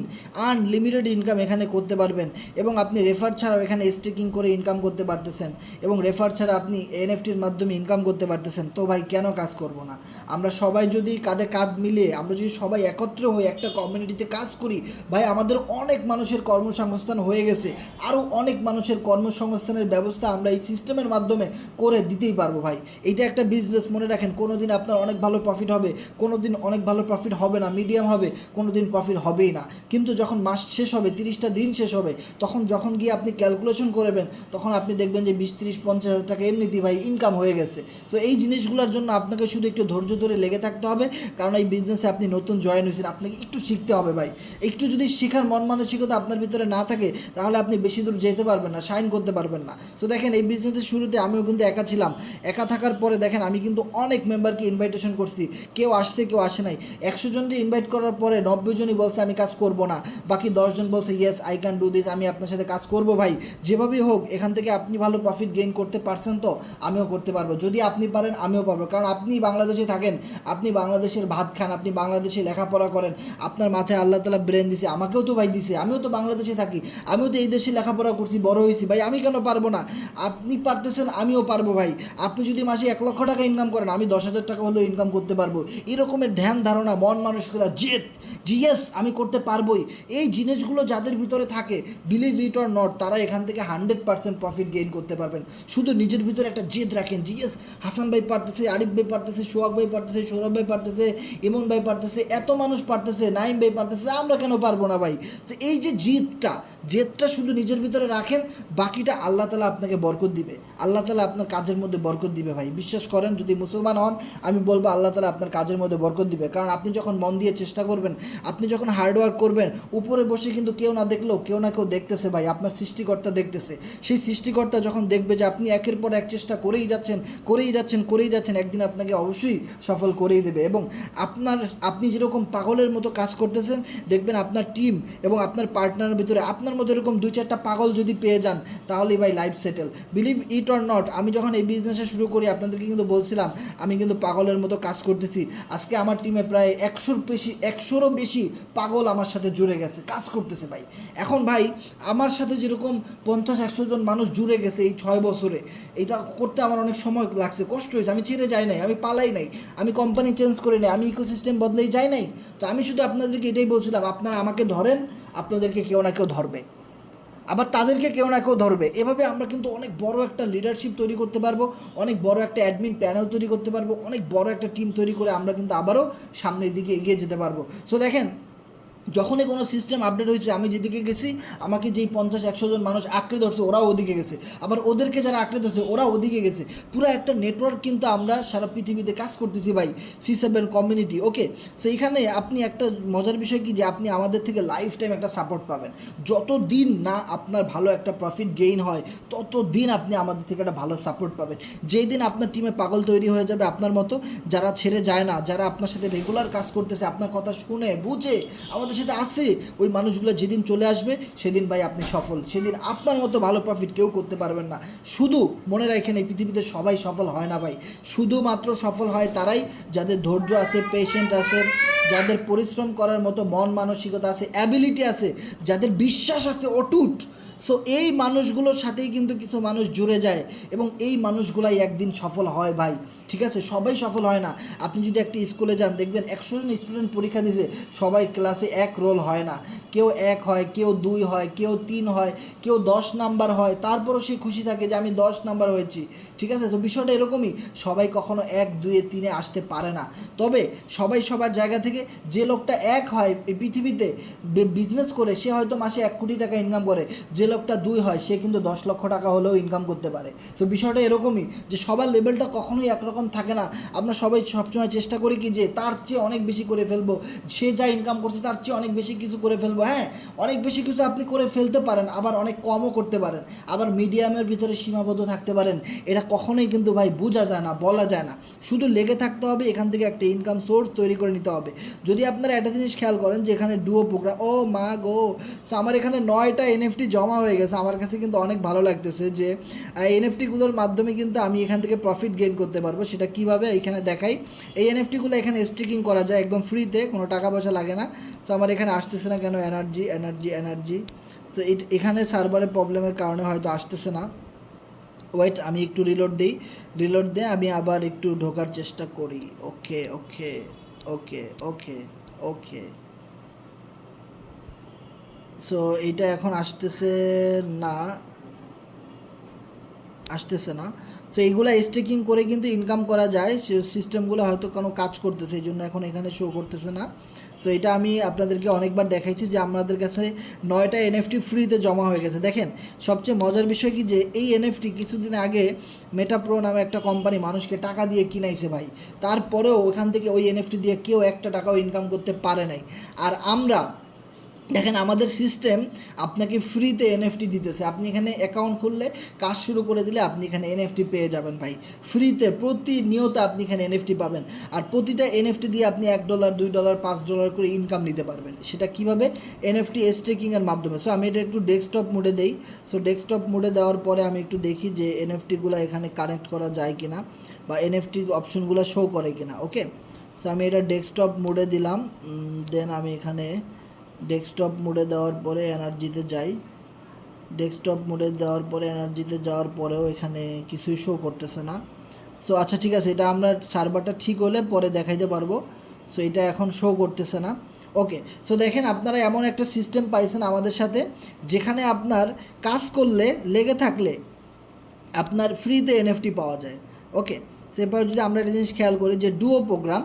আনলিমিটেড ইনকাম এখানে করতে পারবেন, এবং আপনি রেফার ছাড়াও এখানে স্টেকিং করে ইনকাম করতে পারতেছেন, এবং রেফার ছাড়া আপনি NFTর মাধ্যমে ইনকাম করতে পারতেছেন। তো ভাই কেন কাজ করব না? আমরা সবাই যদি কাঁধে কাঁধ মিলিয়ে, আমরা যদি সবাই একত্র হয়ে একটা কমিউনিটিতে কাজ করি, ভাই আমাদের অনেক মানুষের কর্মসংস্থান হয়ে গেছে, আরও অনেক মানুষের কর্মসংস্থানের ব্যবস্থা আমরা এই সিস্টেমের মাধ্যমে করে দিতেই পারবো ভাই। এইটা একটা বিজনেস, মনে রাখেন, কোনো দিন আপনার অনেক ভালো প্রফিট হবে, কোনো দিন অনেক ভালো প্রফিট হবে না, মিডিয়াম হবে, কোনো দিন প্রফিট হবেই না। কিন্তু যখন মাস শেষ হবে, 30 30টা দিন শেষ হবে, তখন যখন গিয়ে আপনি ক্যালকুলেশন করবেন তখন আপনি দেখবেন যে 20, 30, 50 হাজার টাকা এমনিতেই ভাই ইনকাম হয়ে গেছে। সো এই জিনিসগুলোর জন্য আপনাকে শুধু একটু ধৈর্য ধরে লেগে থাকতে হবে, কারণ এই বিজনেসে আপনি নতুন জয়েন হয়েছেন, আপনাকে একটু শিখতে হবে ভাই। একটু যদি শেখার মন মানসিকতা আপনার ভিতরে না থাকে তাহলে আপনি বেশি দূর যেতে পারবেন না, শাইন করতে পারবেন না। সো দেখেন এই বিজনেসের শুরুতে আমিও কিন্তু একা ছিলাম, একা থাকার পরে দেখেন আমি কিন্তু অনেক মেম্বারকে ইনভাইটেশন করছি, কেউ আসছে কেউ আসে নাই। 100 জনকে ইনভাইট করার পরে 90 জনই বলছে আমি কাজ করব না, বাকি 10 জন বলছে yes I can do this, আমি আপনার সাথে কাজ করব ভাই। যেভাবেই হোক এখান থেকে আপনি ভালো প্রফিট গেইন করতে পারছেন তো আমিও করতে পারবো, যদি আপনি পারেন আমিও পারবো, কারণ আপনি বাংলাদেশে থাকেন, আপনি বাংলাদেশের ভাত খান, আপনি বাংলাদেশে লেখাপড়া করেন, আপনার মাথায় আল্লাহ তাআলা ব্রেন দিছে, আমাকেও তো ভাই দিছে, আমিও তো বাংলাদেশে থাকি, আমিও তো এই দেশে লেখাপড়া করছি, বড় হয়েছি ভাই, আমি কেন পারবো না? আপনি পারতেছেন আমিও পারবো ভাই। আপনি যদি মাসে 1 লক্ষ টাকা ইনকাম করেন আমি 10,000 টাকা হলেও ইনকাম করতে পারবো। এরকমের ধ্যান ধারণা, মন মানসিকতা, জেদ, ইয়েস আমি করতে পারবোই, এই জিনিসগুলো যাদের ভিতরে থাকে, বিলিভ ইট অর নট, তারা এখান থেকে 100% প্রফিট গেইন করতে পারবেন। শুধু নিজের ভিতরে একটা জেদ রাখেন যে ইয়েস হাসান ভাই পারতেছে, আরিফ ভাই পারতেছে, সোহাগ ভাই পারতেছে, সৌরভ ভাই পারতেছে, ইমন ভাই পারতেছে, এত মানুষ পারতেছে, নাইম ভাই পারতেছে, আমরা কেন পারবো না ভাই? তো এই যে জেদটা শুধু নিজের ভিতরে রাখেন, বাকিটা আল্লাহ তাআলা আপনাকে বরকত দিবে, আল্লাহ তাআলা আপনার কাজের মধ্যে বরকত দিবে ভাই, বিশ্বাস করেন। যদি মুসলমান হন আমি বলবো আল্লাহ তাআলা আপনার কাজের মধ্যে বরকত দিবে, কারণ আপনি যখন মন দিয়ে চেষ্টা করবেন, আপনি যখন হার্ডওয়ার্ক করবেন, উপরে বসে কিন্তু কেউ না দেখলেও কেউ না কেউ দেখতেছে ভাই, আপনার সৃষ্টিকর্তা দেখতেছে। সেই সৃষ্টিকর্তা যখন দেখবে যে আপনি একের পর এক চেষ্টা করেই যাচ্ছেন, একদিন আপনাকে অবশ্যই সফল করেই দেবে। এবং আপনি যেরকম পাগলের মতো কাজ করতেছেন, দেখবেন আপনার টিম এবং আপনার পার্টনারের ভিতরে আপনার মতো এরকম 2-4টা পাগল যদি পেয়ে যান তাহলেই ভাই life settle. Believe it or not, আমি যখন এই বিজনেসটা শুরু করি আপনাদেরকে কিন্তু বলছিলাম আমি কিন্তু পাগলের মতো কাজ করতেছি। আজকে আমার টিমে প্রায় 100-রও বেশি পাগল আমার সাথে জুড়ে গেছে, কাজ করতেছে ভাই। এখন ভাই আমার সাথে যেরকম 50-100 জন মানুষ জুড়ে গেছে এই 6 বছরে, এটা করতে আমার অনেক সময় লাগছে, কষ্ট হয়েছে, আমি ছেড়ে যাই নাই, আমি পালাই নাই, আমি কোম্পানি চেঞ্জ করে নাই, আমি ইকোসিস্টেম বদলেই যাই নাই। তো আমি শুধু আপনাদেরকে এটাই বলছিলাম, আপনারা আমাকে ধরেন, আপনাদেরকে কেউ না কেউ ধরবে, আবার তাদেরকে কেউ না কেউ ধরবে। এভাবে আমরা কিন্তু অনেক বড় একটা লিডারশিপ তৈরি করতে পারবো, অনেক বড় একটা অ্যাডমিন প্যানেল তৈরি করতে পারবো, অনেক বড় একটা টিম তৈরি করে আমরা কিন্তু আবারও সামনের দিকে এগিয়ে যেতে পারবো। সো দেখেন যখনই কোনো সিস্টেম আপডেট হয়েছে, আমি যেদিকে গেছি আমাকে যেই 50-100 জন মানুষ আঁকড়ে ধরছে ওরাও ওদিকে গেছে, আবার ওদেরকে যারা আঁকড়ে ধরছে ওরা ওদিকে গেছে, পুরো একটা নেটওয়ার্ক কিন্তু আমরা সারা পৃথিবীতে কাজ করতেছি ভাই, C7 কমিউনিটি। ওকে, সেইখানে আপনি একটা মজার বিষয় কি যে আপনি আমাদের থেকে লাইফ টাইম একটা সাপোর্ট পাবেন। যতদিন না আপনার ভালো একটা প্রফিট গেইন হয় ততদিন আপনি আমাদের থেকে একটা ভালো সাপোর্ট পাবেন। যেই দিন আপনার টিমে পাগল তৈরি হয়ে যাবে আপনার মতো, যারা ছেড়ে যায় না, যারা আপনার সাথে রেগুলার কাজ করতেছে, আপনার কথা শুনে বুঝে আমাদের সাথে আসে, ওই মানুষগুলো যেদিন চলে আসবে সেদিন ভাই আপনি সফল, সেদিন আপনার মতো ভালো প্রফিট কেউ করতে পারবেন না। শুধু মনে রাখেন এই পৃথিবীতে সবাই সফল হয় না ভাই, শুধুমাত্র সফল হয় তারাই যাদের ধৈর্য আছে, পেশেন্ট আছে, যাদের পরিশ্রম করার মতো মন মানসিকতা আছে, অ্যাবিলিটি আছে, যাদের বিশ্বাস আছে অটুট। সো এই মানুষগুলোর সাথেই কিন্তু কিছু মানুষ জুড়ে যায় এবং এই মানুষগুলাই একদিন সফল হয় ভাই, ঠিক আছে? সবাই সফল হয় না। আপনি যদি একটা স্কুলে যান দেখবেন 100 জন স্টুডেন্ট পরীক্ষা দিয়েছে, সবাই ক্লাসে 1 রোল হয় না, কেউ 1 হয়, কেউ 2 হয়, কেউ 3 হয়, কেউ 10 নাম্বার হয়, তারপরও সে খুশি থাকে যে আমি 10 নাম্বার হয়েছি, ঠিক আছে? তো বিষয়টা এরকমই, সবাই কখনো 1, 2, 3 আসতে পারে না। তবে সবাই সবার জায়গা থেকে, যে লোকটা 1 হয় এই পৃথিবীতে বিজনেস করে সে হয়তো মাসে 1 কোটি টাকা ইনকাম করে, যে লোকটা 2 হয় সে কিন্তু 10 লক্ষ টাকা হলেও ইনকাম করতে পারে। তো বিষয়টা এরকমই যে সবার লেভেলটা কখনোই একরকম থাকে না। আমরা সবাই সবসময় চেষ্টা করি কি যে তার চেয়ে অনেক বেশি করে ফেলবো, সে যা ইনকাম করছে তার চেয়ে অনেক বেশি কিছু করে ফেলবো। হ্যাঁ, অনেক বেশি কিছু আপনি করে ফেলতে পারেন, আবার অনেক কমও করতে পারেন, আবার মিডিয়ামের ভিতরে সীমাবদ্ধ থাকতে পারেন। এটা কখনোই কিন্তু ভাই বোঝা যায় না, বলা যায় না, শুধু লেগে থাকতে হবে, এখান থেকে একটা ইনকাম সোর্স তৈরি করে নিতে হবে। যদি আপনারা একটা জিনিস খেয়াল করেন যে এখানে ডুও প্রোগ্রাম, ও মা গো, সো আমার এখানে 9টা NFT জমা হয়ে গেছে। আমার কাছে কিন্তু অনেক ভালো লাগতেছে যে NFTগুলোর মাধ্যমে কিন্তু আমি এখান থেকে প্রফিট গেইন করতে পারবো। সেটা কীভাবে এখানে দেখাই। এই NFTগুলো এখানে স্টিকিং করা যায় একদম ফ্রিতে, কোনো টাকা পয়সা লাগে না। সো আমার এখানে আসতেছে না কেন, এনার্জি। সো এখানে সার্ভারের প্রবলেমের কারণে হয়তো আসতেছে না। ওয়েট, আমি একটু রিলোড দিয়ে আমি আবার একটু ঢোকার চেষ্টা করি। ওকে। সো এইটা এখন আসতেছে না। আসতেছে না। সো এইগুলো স্টেকিং করে কিন্তু ইনকাম করা যায়, সে সিস্টেমগুলো হয়তো কোনো কাজ করতেছে, এই জন্য এখন এখানে শো করতেছে না। সো এটা আমি আপনাদেরকে অনেকবার দেখাইছি যে আমাদের কাছে 9টা এনএফটি ফ্রিতে জমা হয়ে গেছে। দেখেন সবচেয়ে মজার বিষয় কি যে এই এনএফটি কিছুদিন আগে মেটাপ্রো নামে একটা কোম্পানি মানুষকে টাকা দিয়ে কিনাইছে ভাই, তারপরেও ওখান থেকে ওই এনএফটি দিয়ে কেউ একটা টাকাও ইনকাম করতে পারে নাই। আর আমরা দেখেন আমাদের সিস্টেম আপনাকে ফ্রিতে এনএফটি দিতেছে, আপনি এখানে অ্যাকাউন্ট খুললে কাজ শুরু করে দিলে আপনি এখানে এনএফটি পেয়ে যাবেন ভাই ফ্রিতে, প্রতিনিয়ত আপনি এখানে এনএফটি পাবেন। আর প্রতিটা এনএফটি দিয়ে আপনি $1 $2 $5 করে ইনকাম নিতে পারবেন। সেটা কিভাবে? এনএফটি স্টেকিংয়ের মাধ্যমে। সো আমি এটা একটু ডেস্কটপ মোডে দেই। সো ডেস্কটপ মোডে দেওয়ার পরে আমি একটু দেখি যে এনএফটিগুলো এখানে কানেক্ট করা যায় কিনা বা এনএফটি অপশনগুলো শো করে কিনা। ওকে, সো আমি এটা ডেস্কটপ মোডে দিলাম। দেন আমি এখানে ডেস্কটপ মোডে দেওয়ার পরে এনার্জিতে যাই। ডেস্কটপ মোডে দেওয়ার পরে এনার্জিতে যাওয়ার পরেও এখানে কিছুই শো করতেছে না। সো আচ্ছা ঠিক আছে, এটা আমরা সার্ভারটা ঠিক হলে পরে দেখাইতে পারবো। সো এটা এখন শো করতেছে না। ওকে, সো দেখেন আপনারা এমন একটা সিস্টেম পাইছেন আমাদের সাথে, যেখানে আপনার কাজ করলে লেগে থাকলে আপনার ফ্রিতে এনএফটি পাওয়া যায়। ওকে, সেরপর যদি আমরা একটা জিনিস খেয়াল করি যে ডুও প্রোগ্রাম,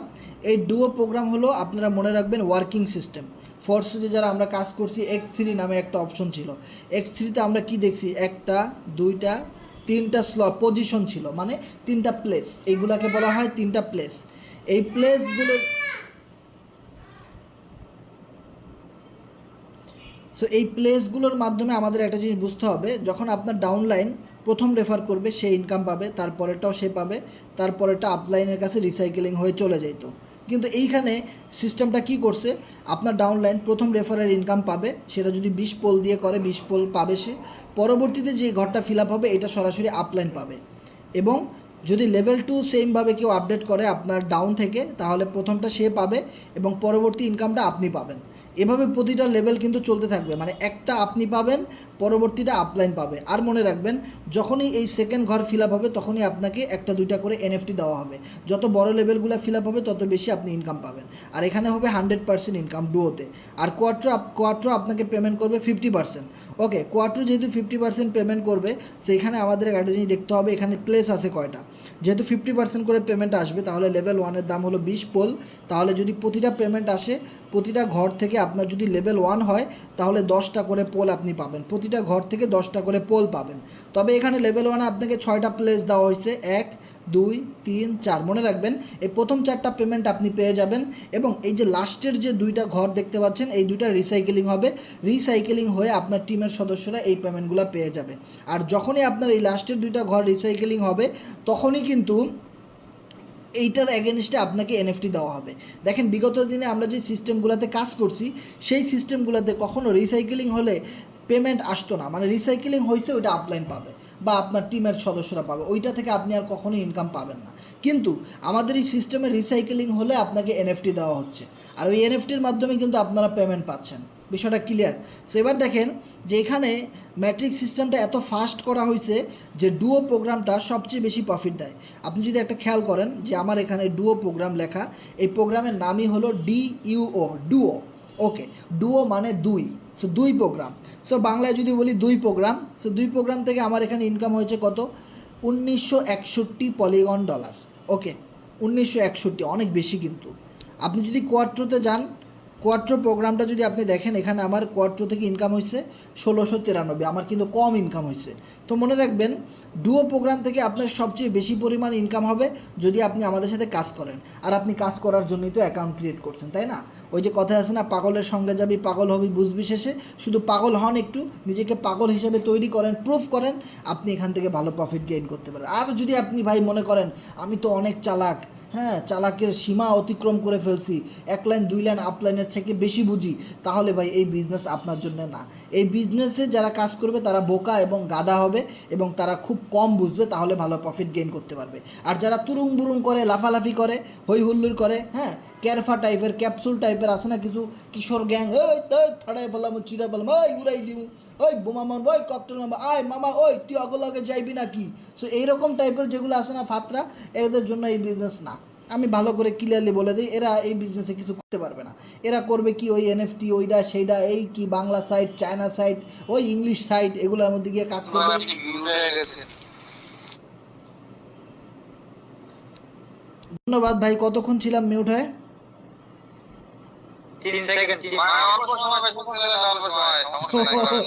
এই ডুও প্রোগ্রাম হলো আপনারা মনে রাখবেন ওয়ার্কিং সিস্টেম। ফোর্সে যারা আমরা কাজ করছি X3 নামে একটা অপশন ছিল, X3তে আমরা কি দেখছি, 1টা 2টা 3টা স্লট পজিশন ছিল, মানে 3টা প্লেস, এইগুলাকে বলা হয় 3টা প্লেস। এই প্লেসগুলোর সো এই প্লেসগুলোর মাধ্যমে আমাদের একটা জিনিস বুঝতে হবে, যখন আপনার ডাউনলাইন প্রথম রেফার করবে সে ইনকাম পাবে, তারপরেরটাও সে পাবে, তারপরেরটা আপলাইনের কাছে রিসাইকেলিং হয়ে চলে যেত। কিন্তু এইখানে সিস্টেমটা কি করছে, আপনার ডাউনলাইন প্রথম রেফারের ইনকাম পাবে, সেটা যদি 20 পোল দিয়ে করে 20 পোল পাবে সে, পরবর্তীতে যে ঘরটা ফিল আপ হবে এটা সরাসরি আপলাইন পাবে। এবং যদি লেভেল 2 সেমভাবে কেউ আপডেট করে আপনার ডাউন থেকে, তাহলে প্রথমটা সে পাবে এবং পরবর্তী ইনকামটা আপনি পাবেন। এভাবে প্রতিটা লেভেল কিন্তু চলতে থাকবে, মানে একটা আপনি পাবেন, পরবর্তীটা আপলাইন পাবে। আর মনে রাখবেন যখনই এই সেকেন্ড ঘর ফিল আপ হবে তখনই আপনাকে 1টা 2টা করে এনএফটি দেওয়া হবে। যত বড় লেভেলগুলো ফিল আপ হবে তত বেশি আপনি ইনকাম পাবেন। আর এখানে হবে 100% ইনকাম ডুয়োতে। আর কোয়াট্রো আপনাকে পেমেন্ট করবে 50%। ওকে, কোয়াট্রো যেহেতু 50% পেমেন্ট করবে, সেইখানে আমাদের একটা জিনিস দেখতে হবে এখানে প্লেস আছে কয়টা। যেহেতু 50% করে পেমেন্ট আসবে, তাহলে লেভেল 1-এর দাম হলো 20 পোল। তাহলে যদি প্রতিটা পেমেন্ট আসে, প্রতিটা ঘর থেকে আপনার যদি লেভেল 1 হয় তাহলে 10টা করে পোল আপনি পাবেন, প্রতিটা ঘর থেকে 10টা করে পোল পাবেন। তবে এখানে লেভেল 1-এ আপনাকে 6টা প্লেস দেওয়া হয়েছে, 1 2 3 4। মনে রাখবেন এই প্রথম 4টা পেমেন্ট আপনি পেয়ে যাবেন, এবং এই যে লাস্টের যে 2টা ঘর দেখতে পাচ্ছেন এই 2টা রিসাইকেলিং হবে, রিসাইকেলিং হয়ে আপনার টিমের সদস্যরা এই পেমেন্টগুলো পেয়ে যাবে। আর যখনই আপনার এই লাস্টের 2টা ঘর রিসাইকেলিং হবে তখনই কিন্তু এইটার এগেনস্টে আপনাকে এনএফটি দেওয়া হবে। দেখেন বিগত দিনে আমরা যে সিস্টেমগুলোতে কাজ করছি সেই সিস্টেমগুলোতে কখনো রিসাইকেলিং হলে পেমেন্ট আসতো না, মানে রিসাইকেলিং হয়েছে ওইটা আপলাইন পাবে বা আপনার টিমের সদস্যরা পাবে, ওইটা থেকে আপনি আর কখনোই ইনকাম পাবেন না। কিন্তু আমাদের এই সিস্টেমে রিসাইকেলিং হলে আপনাকে এনএফটি দেওয়া হচ্ছে, আর ওই এনএফটির মাধ্যমে কিন্তু আপনারা পেমেন্ট পাচ্ছেন। বিষয়টা ক্লিয়ার? সো এবার দেখেন যে এখানে ম্যাট্রিক্স সিস্টেমটা এত ফাস্ট করা হয়েছে যে ডুও প্রোগ্রামটা সবচেয়ে বেশি প্রফিট দেয়। আপনি যদি একটা খেয়াল করেন যে আমার এখানে ডুও প্রোগ্রাম লেখা, এই প্রোগ্রামের নামই হলো DUO, ডুও। ওকে, ডুও মানে 2, সো 2 প্রোগ্রাম। সো বাংলায় যদি বলি 2 প্রোগ্রাম, সো 2 প্রোগ্রাম থেকে আমার এখানে ইনকাম হয়েছে কত, 1961 পলিগন ডলার। ওকে, 1961, অনেক বেশি। কিন্তু আপনি যদি কোয়াট্রোতে যান, কোয়াট্রো প্রোগ্রামটা যদি আপনি দেখেন, এখানে আমার কোয়াট্রো থেকে ইনকাম হয়েছে 1693, আমার কিন্তু কম ইনকাম হয়েছে। তো মনে রাখবেন ডুও প্রোগ্রাম থেকে আপনার সবচেয়ে বেশি পরিমাণ ইনকাম হবে যদি আপনি আমাদের সাথে কাজ করেন। আর আপনি কাজ করার জন্যই তো অ্যাকাউন্ট ক্রিয়েট করছেন, তাই না? ওই যে কথা আছে না, পাগলের সঙ্গে যাবি পাগল হবি বুঝবি শেষে। শুধু পাগল হন, একটু নিজেকে পাগল হিসেবে তৈরি করেন, প্রুফ করেন, আপনি এখান থেকে ভালো প্রফিট গেইন করতে পারেন। আর যদি আপনি ভাই মনে করেন আমি তো অনেক চালাক, হ্যাঁ চালাকের সীমা অতিক্রম করে ফেলছি, 1 লাইন 2 লাইন আপলাইনের থেকে বেশি বুঝি, তাহলে ভাই এই বিজনেস আপনার জন্য না। এই বিজনেসে যারা কাজ করবে তারা বোকা এবং গাধা হবে এবং তারা খুব কম বুঝবে, তাহলে ভালো প্রফিট গেইন করতে পারবে। আর যারা তুরুং বুরুং করে, লাফালাফি করে, হই হুল্লোড় করে, হ্যাঁ ক্যারফা টাইপের ক্যাপসুল টাইপের আছে না কিছু কিশোর গ্যাং, ওই ফাড়াই ফেলাম চিরা ফেলাম, ওই উড়াই দিব, ওই বোমা মান, ওই ককটেল মামা, আয় মামা ওই তুই অগলগে যাইবি নাকি। সো এইরকম টাইপের যেগুলো আছে না ফাতরা, এদের জন্য এই বিজনেস না। আমি ভালো করে ক্লিয়ারলি বলে দিই, এরা এই বিজনেসে কিছু করতে পারবে না। এরা করবে কি, ওই এনএফটি ওইটা সেইটা, এই কি বাংলা সাইট, চায়না সাইট, ওই ইংলিশ সাইট, এগুলোর মধ্যে গিয়ে কাজ করবে। ধন্যবাদ ভাই, কতক্ষণ ছিলাম মিউট হয়ে? 3 সেকেন্ড। অল্প সময় বেঁচে অল্প সময়, সমস্যা নাই করেন।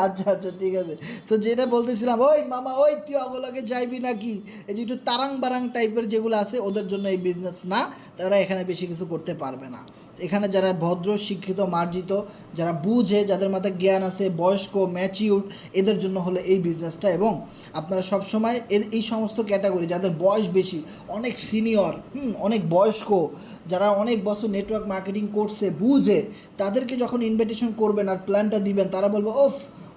আচ্ছা আচ্ছা ঠিক আছে। তো যেটা বলতেছিলাম, ওই মামা ওই তুই অগলকে যাইবি নাকি, এই যে একটু তারাং বারাং টাইপের যেগুলো আছে ওদের জন্য এই বিজনেস না, তারা এখানে বেশি কিছু করতে পারবে না। এখানে যারা ভদ্র শিক্ষিত মার্জিত, যারা বুঝে, যাদের মাথায় জ্ঞান আছে, বয়স্ক ম্যাচিউর, এদের জন্য হলো এই বিজনেসটা। এবং আপনারা সবসময় এই সমস্ত ক্যাটাগরি যাদের বয়স বেশি, অনেক সিনিয়র, অনেক বয়স্ক, যারা অনেক বছর নেটওয়ার্ক মার্কেটিং করছে, বুঝে, তাদেরকে যখন ইনভিটেশন করবেন আর প্ল্যানটা দিবেন, তারা বলবো ওফ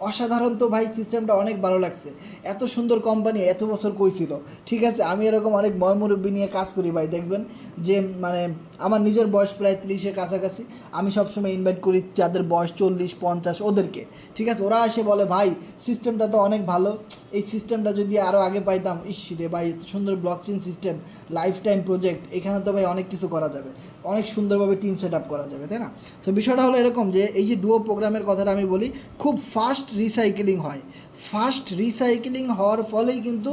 অসাধারণ, তো ভাই সিস্টেমটা অনেক ভালো লাগছে, এত সুন্দর কোম্পানি এত বছর কইছিল। ঠিক আছে, আমি এরকম অনেক ময়মুরব্বী নিয়ে কাজ করি ভাই, দেখবেন যে মানে আমার নিজের বয়স প্রায় 30-এর কাছাকাছি, আমি সবসময় ইনভাইট করি যাদের বয়স 40-50 ওদেরকে। ঠিক আছে, ওরা এসে বলে ভাই সিস্টেমটা তো অনেক ভালো, এই সিস্টেমটা যদি আরও আগে পাইতাম, ইস রে ভাই এত সুন্দর blockchain system, life time project, এখানে তো ভাই অনেক কিছু করা যাবে, অনেক সুন্দরভাবে টিম সেট আপ করা যাবে, তাই না? তো বিষয়টা হলো এরকম যে এই যে ডুও প্রোগ্রামের কথাটা আমি বলি, খুব ফাস্ট রিসাইকেলিং হয়। ফাস্ট রিসাইকেলিং হওয়ার ফলেই কিন্তু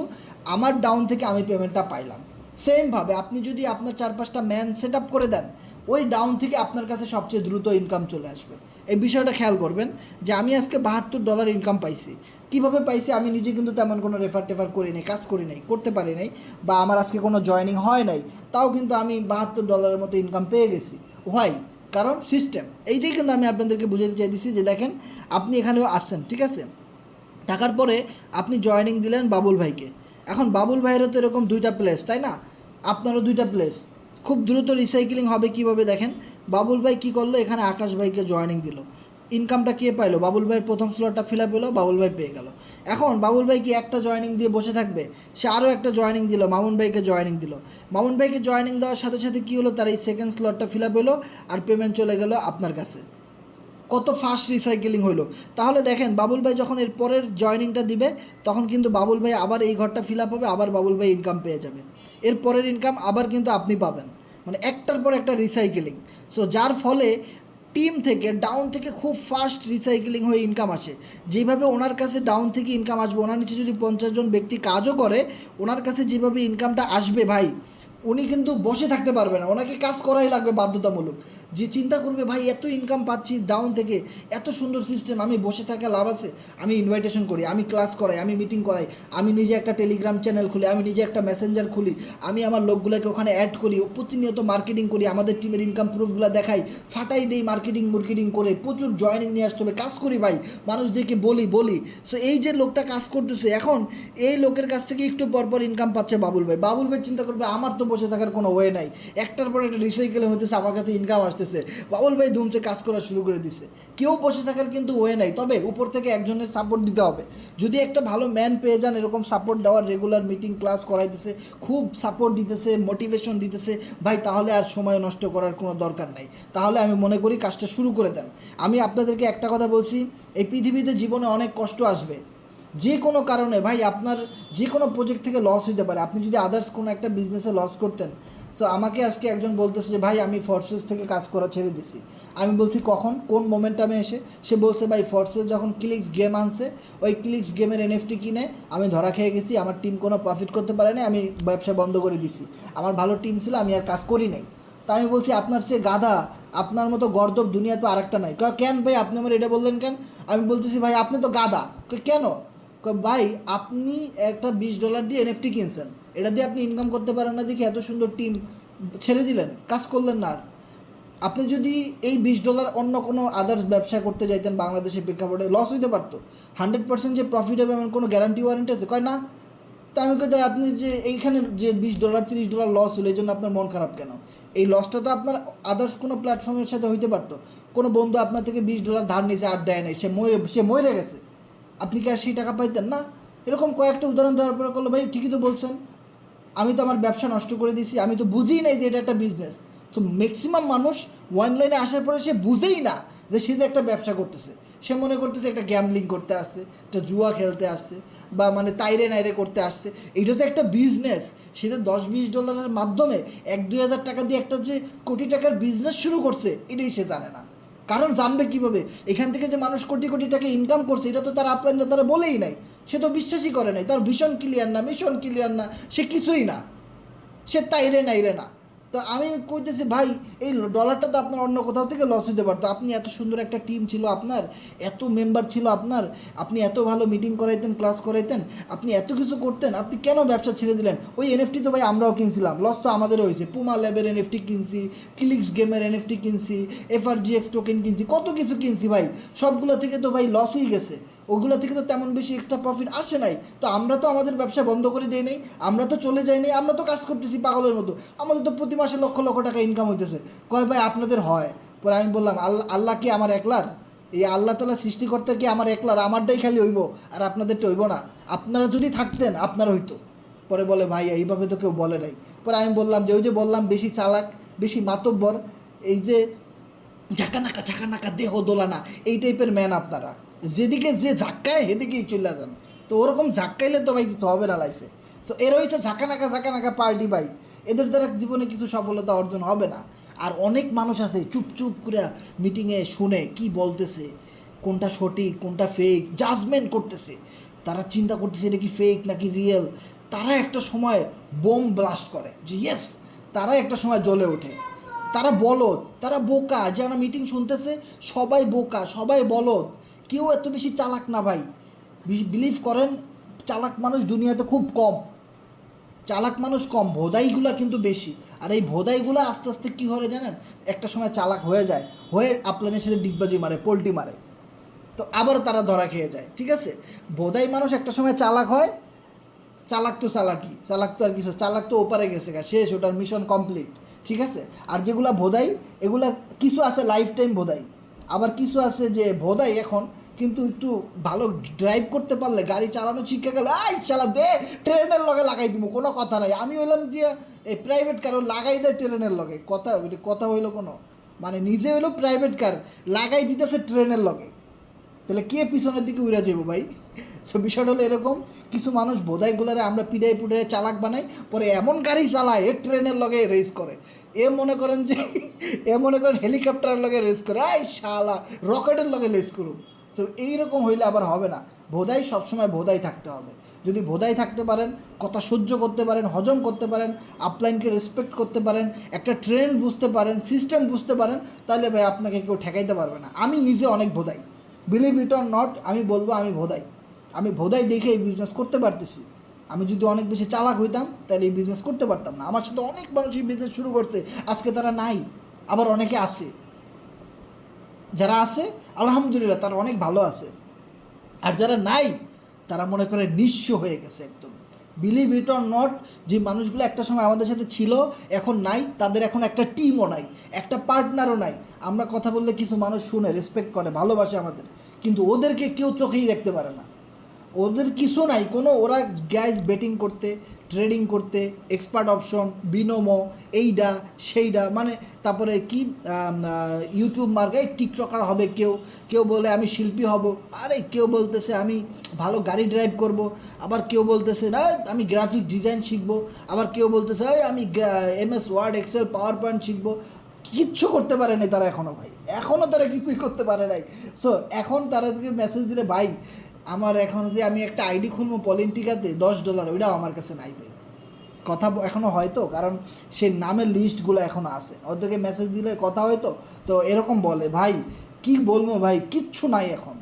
আমার ডাউন থেকে আমি পেমেন্টটা পাইলাম। সেমভাবে আপনি যদি আপনার 4-5টা ম্যান সেট আপ করে দেন, ওই ডাউন থেকে আপনার কাছে সবচেয়ে দ্রুত ইনকাম চলে আসবে। এই বিষয়টা খেয়াল করবেন যে আমি আজকে $72 ইনকাম পাইছি। কীভাবে পাইছি? আমি নিজে কিন্তু তেমন কোনো রেফার করি নাই, কাজ করি নাই, করতে পারি নাই, বা আমার আজকে কোনো জয়েনিং হয় নাই, তাও কিন্তু আমি $72 মতো ইনকাম পেয়ে গেছি। হোয়াই? কারণ সিস্টেম। এইটাই কিন্তু আমি আপনাদেরকে বুঝাতে চাইতেছি যে দেখেন, আপনি এখানেও আসছেন, ঠিক আছে, থাকার পরে আপনি জয়েনিং দিলেন বাবুল ভাইকে। এখন বাবুল ভাইয়েরও তো এরকম 2টা প্লেস, তাই না? আপনারও 2টা প্লেস। খুব দ্রুত রিসাইকেলিং হবে কীভাবে দেখেন, বাবুল ভাই কী করলো, এখানে আকাশ ভাইকে জয়েনিং দিল, ইনকামটা কে পাইলো? বাবুল ভাইয়ের প্রথম স্লটটা ফিল আপ হলো, বাবুল ভাই পেয়ে গেল। এখন বাবুল ভাই কি একটা জয়েনিং দিয়ে বসে থাকবে? সে আরও একটা জয়েনিং দিল, মামুন ভাইকে জয়েনিং দিল। মামুন ভাইকে জয়েনিং দেওয়ার সাথে সাথে কী হলো, তার এই সেকেন্ড স্লটটা ফিল আপ হলো, আর পেমেন্ট চলে গেল আপনার কাছে। কত ফাস্ট রিসাইকেলিং হলো! তাহলে দেখেন বাবুল ভাই যখন এর পরের জয়েনিংটা দিবে, তখন কিন্তু বাবুল ভাই আবার এই ঘরটা ফিল আপ হবে, আবার বাবুল ভাই ইনকাম পেয়ে যাবে, এর পরের ইনকাম আবার কিন্তু আপনি পাবেন। মানে একটার পর একটা রিসাইকেলিং। সো যার ফলে টিম থেকে ডাউন থেকে খুব ফাস্ট রিসাইকেলিং হয়ে ইনকাম আসে। যেভাবে ওনার কাছে ডাউন থেকে ইনকাম আসবে, ওনার নিচে যদি 50 জন ব্যক্তি কাজও করে, ওনার কাছে যেভাবে ইনকামটা আসবে ভাই, উনি কিন্তু বসে থাকতে পারবে না, ওনাকে কাজ করাই লাগবে বাধ্যতামূলক। যে চিন্তা করবে ভাই এত ইনকাম পাচ্ছি ডাউন থেকে, এত সুন্দর সিস্টেম, আমি বসে থাকা লাভ আছে, আমি ইনভাইটেশন করি, আমি ক্লাস করাই, আমি মিটিং করাই, আমি নিজে একটা টেলিগ্রাম চ্যানেল খুলি, আমি নিজে একটা মেসেঞ্জার খুলি, আমি আমার লোকগুলোকে ওখানে অ্যাড করি, প্রতিনিয়ত মার্কেটিং করি, আমাদের টিমের ইনকাম প্রুফগুলো দেখাই, ফাটাই দেই মার্কেটিং করে, প্রচুর জয়েনিং নিয়ে আসতে হবে, কাজ করি ভাই, মানুষদেরকে বলি। সো এই যে লোকটা কাজ করতেছে, এখন এই লোকের কাছ থেকে একটু পরপর ইনকাম পাচ্ছে বাবুল ভাই। বাবুল ভাই চিন্তা করবে আমার তো বসে থাকার কোনো ওয়ে নাই, একটার পর একটা রিসাইকেল হতেছে, আমার কাছে ইনকাম আসতেছে, বাবুল ভাই ধুমসে কাজ করা শুরু করে দিছে। কেউ বসে থাকার কিন্তু ওয়ে নাই, তবে উপর থেকে একজনের সাপোর্ট দিতে হবে। যদি একটা ভালো ম্যান পেয়ে যান এরকম সাপোর্ট দেওয়ার, রেগুলার মিটিং ক্লাস করাইতেছে, খুব সাপোর্ট দিতেছে, মোটিভেশন দিতেছে ভাই, তাহলে আর সময় নষ্ট করার কোনো দরকার নাই, তাহলে আমি মনে করি কাজটা শুরু করে দেন। আমি আপনাদেরকে একটা কথা বলছি, এই পৃথিবীতে জীবনে অনেক কষ্ট আসবে, যে কোনো কারণে ভাই আপনার যে কোনো প্রজেক্ট থেকে লস হতে পারে। আপনি যদি আদার্স কোনো একটা বিজনেসে লস করতেন, সো আমাকে আজকে একজন বলতেছে যে ভাই আমি ফোর্সেস থেকে কাজ করা ছেড়ে দিছি। আমি বলছি কখন, কোন মোমেন্টামে এসে? সে বলছে ভাই ফোর্সেস যখন ক্লিক্স গেম আনছে, ওই ক্লিক্স গেমের এনএফটি কিনে আমি ধরা খেয়ে গেছি, আমার টিম কোনো প্রফিট করতে পারে না, আমি ব্যবসা বন্ধ করে দিছি, আমার ভালো টিম ছিল, আমি আর কাজ করি নাই। তা আমি বলছি আপনার সে গাধা, আপনার মতো গর্দব দুনিয়া তো আরেকটা নাই। কেন ভাই আপনি আমার এটা বললেন কেন? আমি বলতেছি ভাই আপনি তো গাধা। কেন? ভাই আপনি একটা $20 দিয়ে এনএফটি কিনছেন, এটা দিয়ে আপনি ইনকাম করতে পারেন না দেখে এত সুন্দর টিম ছেড়ে দিলেন, কাজ করলেন না আর। আপনি যদি এই $20 অন্য কোনো আদার্স ব্যবসা করতে যাইতেন বাংলাদেশের প্রেক্ষাপটে, লস হইতে পারতো। 100% যে প্রফিট হবে এমন কোনো গ্যারান্টি ওয়ারেন্টি আছে? কয় না। তো আমি কই আপনি যে এইখানে যে $20 $30 লস হলো, এই জন্য আপনার মন খারাপ কেন? এই লসটা তো আপনার আদার্স কোনো প্ল্যাটফর্মের সাথে হইতে পারতো। কোনো বন্ধু আপনার থেকে $20 ধার নিয়েছে আর দেয় নাই, সে মরে গেছে, আপনি কি আর সেই টাকা পাইতেন না? এরকম কয়েকটা উদাহরণ দেওয়ার পরে করলো ভাই ঠিকই তো বলছেন, আমি তো আমার ব্যবসা নষ্ট করে দিছি, আমি তো বুঝিই নাই যে এটা একটা বিজনেস। তো ম্যাক্সিমাম মানুষ অনলাইনে আসার পরে সে বুঝেই না যে সে যে একটা ব্যবসা করতেছে, সে মনে করতেছে একটা গ্যামলিং করতে আসছে, একটা জুয়া খেলতে আসছে, বা মানে তাইরে নাইরে করতে আসছে। এটা যে একটা বিজনেস, সেটা $10-20 মাধ্যমে 1-2 হাজার টাকা দিয়ে একটা যে কোটি টাকার বিজনেস শুরু করছে, এটাই সে জানে না। কারণ জানবে কীভাবে? এখান থেকে যে মানুষ কোটি কোটি টাকা ইনকাম করছে, এটা তো তার আপলাইন তারা বলেই নাই, সে তো বিশ্বাসই করে নাই, তার ভিশন ক্লিয়ার না, মিশন ক্লিয়ার না, সে কিছুই না। সে তাইরে নাইরে না। তো আমি কইতেছি ভাই এই ডলারটা তো আপনার অন্য কোথাও থেকে লস হতে পারতো, আপনি এত সুন্দর একটা টিম ছিল আপনার, এত মেম্বার ছিল আপনার, আপনি এত ভালো মিটিং করাইতেন, ক্লাস করাইতেন, আপনি এত কিছু করতেন, আপনি কেন ব্যবসা ছেড়ে দিলেন? ওই এনএফটি তো ভাই আমরাও কিনছিলাম, লস তো আমাদেরও হয়েছে, পুমা ল্যাবের এনএফটি কিনছি, ক্লিক্স গেমের এনএফটি কিনছি, এফআরজিএক্স টোকেন কিনছি, কত কিছু কিনছি ভাই, সবগুলো থেকে তো ভাই লসই গেছে, ওগুলো থেকে তো তেমন বেশি এক্সট্রা প্রফিট আসে নাই। তো আমরা তো আমাদের ব্যবসা বন্ধ করে দিই নাই, আমরা তো চলে যাই নাই, আমরা তো কাজ করতেছি পাগলের মতো, আমাদের তো প্রতি মাসে লক্ষ লক্ষ টাকা ইনকাম হইতেছে। কয় ভাই আপনাদের হয়? পরে আমি বললাম আল্লাহ কি আমার একলার? এই আল্লাহ তালা সৃষ্টিকর্তা কি আমার একলার? আমারটাই খালি হইব আর আপনাদেরটা হইব না? আপনারা যদি থাকতেন আপনার হইতো। পরে বলে ভাই এইভাবে তো কেউ বলে নাই। পরে আমি বললাম যে ওই যে বললাম বেশি চালাক, বেশি মাতব্বর, এই যে ঝাঁকানাকা দেহ দোলানা, এই টাইপের ম্যান আপনারা, যেদিকে যে ঝাক্কায় সেদিকেই চলে যান। তো ওরকম ঝাক্কাইলে তো ভাই কিছু হবে না লাইফে। সো এর হচ্ছে ঝাঁকানাকা পার্টি ভাই, এদের দ্বারা জীবনে কিছু সফলতা অর্জন হবে না। আর অনেক মানুষ আছে চুপ করে মিটিংয়ে শুনে কি বলতেছে, কোনটা সঠিক কোনটা ফেক জাজমেন্ট করতেছে, তারা চিন্তা করতেছে এটা কি ফেক নাকি রিয়েল। তারা একটা সময় বোম ব্লাস্ট করে যে ইয়েস, তারা একটা সময় জ্বলে ওঠে। তারা বলদ, তারা বোকা, যারা মিটিং শুনতেছে সবাই বোকা, সবাই বলদ, কেউ এত বেশি চালাক না ভাই। বিলিভ করেন চালাক মানুষ দুনিয়াতে খুব কম, চালাক মানুষ কম, ভোদাইগুলা কিন্তু বেশি। আর এই ভোদাইগুলো আস্তে আস্তে কী হয় জানেন, একটা সময় চালাক হয়ে যায়, হয়ে আপনাদের সাথে ডিগবাজি মারে, পোল্টি মারে, তো আবারও তারা ধরা খেয়ে যায়। ঠিক আছে, ভোদাই মানুষ একটা সময় চালাক হয়, চালাক তো আর কিছু, চালাক তো ওপারে গেছে গা, শেষ, ওটার মিশন কমপ্লিট। ঠিক আছে, আর যেগুলা ভোদাই, এগুলা কিছু আছে লাইফ টাইম ভোদাই, আবার কিছু আছে যে ভোদাই এখন কিন্তু একটু ভালো ড্রাইভ করতে পারলে, গাড়ি চালানো শিখে গেলে আই চালা দে ট্রেনের লগে লাগাই দিব, কোনো কথা নাই। আমি হইলাম যে এই প্রাইভেট কারও লাগাই দেয় ট্রেনের লগে, কথা হইলো কোনো, মানে নিজে হইলো প্রাইভেট কার লাগাই দিতেছে ট্রেনের লগে, তাহলে কে পিছনের দিকে উড়ে যাবো ভাই? সো বিষয়টা হলো এরকম, কিছু মানুষ বোধাইগুলারে আমরা পিড়াই চালাক বানাই, পরে এমন গাড়ি চালায় এ ট্রেনের লগে রেস করে, মনে করেন হেলিকপ্টারের লগে রেস করে, আই শালা রকেটের লগে রেস করুন। সো এইরকম হইলে আবার হবে না, ভোদাই সবসময় ভোদাই থাকতে হবে। যদি ভোদাই থাকতে পারেন, কথা সহ্য করতে পারেন, হজম করতে পারেন, আপলাইনকে রেসপেক্ট করতে পারেন, একটা ট্রেন্ড বুঝতে পারেন, সিস্টেম বুঝতে পারেন, তাহলে ভাই আপনাকে কেউ ঠেকাইতে পারবে না। আমি নিজে অনেক ভোদাই, বিলিভ ইট অর নট, আমি বলবো আমি ভোদাই দেখে এই বিজনেস করতে পারতেছি। আমি যদি অনেক বেশি চালাক হইতাম তাহলে এই বিজনেস করতে পারতাম না। আমার সাথে অনেক মানুষ এই বিজনেস শুরু করছে, আজকে তারা নাই, আবার অনেকে আছে, যারা আছে আলহামদুলিল্লাহ তারা অনেক ভালো আছে, আর যারা নাই তারা মনে করে নিঃস্ব হয়ে গেছে একদম। বিলিভ ইট অর নট, যে মানুষগুলো একটা সময় আমাদের সাথে ছিল এখন নাই, তাদের এখন একটা টিমও নাই, একটা পার্টনারও নাই। আমরা কথা বললে কিছু মানুষ শুনে, রেসপেক্ট করে, ভালোবাসে আমাদের, কিন্তু ওদেরকে কেউ চোখেই দেখতে পারে না, ওদের কিছু নাই কোনো, ওরা গ্যাস বেটিং করতে, ট্রেডিং করতে, এক্সপার্ট অপশন, বিনোমো, এইডা সেইডা, মানে তারপরে কি ইউটিউব মার্কে টিকটকার হবে, কেউ বলে আমি শিল্পী হব, আরে কেউ বলতেছে আমি ভালো গাড়ি ড্রাইভ করব, আবার কেউ বলতেছে না আমি গ্রাফিক ডিজাইন শিখবো, আবার কেউ বলতেছে আমি MS Word Excel PowerPoint শিখবো। কিচ্ছু করতে পারে নাই তারা এখনও ভাই, এখনও তারা কিছুই করতে পারে নাই। সো এখন তাদেরকে মেসেজ দিলে ভাই আমার এখন যে আমি একটা আইডি খুলবো পলিটিকাতে $10, ওইটাও আমার কাছে নাই ভাই। কথা এখনও হয়তো, কারণ সে নামের লিস্টগুলো এখনও আছে, ওদেরকে মেসেজ দিলে কথা হয়তো, তো এরকম বলে ভাই কি বলবো ভাই, কিচ্ছু নাই এখন,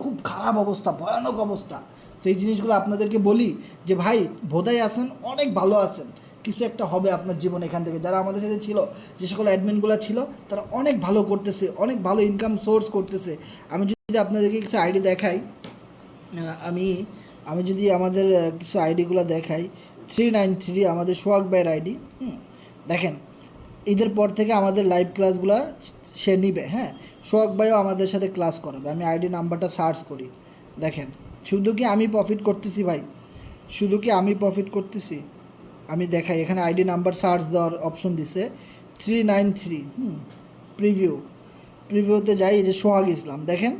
খুব খারাপ অবস্থা, ভয়ানক অবস্থা। সেই জিনিসগুলো আপনাদেরকে বলি যে ভাই বোধাই আছেন, অনেক ভালো আছেন, কিছু একটা হবে আপনার জীবন এখান থেকে। যারা আমাদের সাথে ছিল, যে সকল অ্যাডমিনগুলো ছিল, তারা অনেক ভালো করতেছে, অনেক ভালো ইনকাম সোর্স করতেছে। আমি যদি আপনাদেরকে কিছু আইডি দেখাই, আমি যদি আমাদের কিছু আইডিগুলো দেখাই, 393 আমাদের সোহাগ ভাইয়ের আইডি। দেখেন ঈদের পর থেকে আমাদের লাইভ ক্লাসগুলো সে নিবে, হ্যাঁ, সোহাগ ভাইও আমাদের সাথে ক্লাস করাবে। আমি আইডি নাম্বারটা সার্চ করি, দেখেন শুধু কি আমি প্রফিট করতেছি ভাই, শুধু কি আমি প্রফিট করতেছি? আমি দেখাই, এখানে আইডি নাম্বার সার্চ দেওয়ার অপশন দিছে 393। প্রিভিউতে যাই, এই যে সোহাগ ইসলাম, দেখেন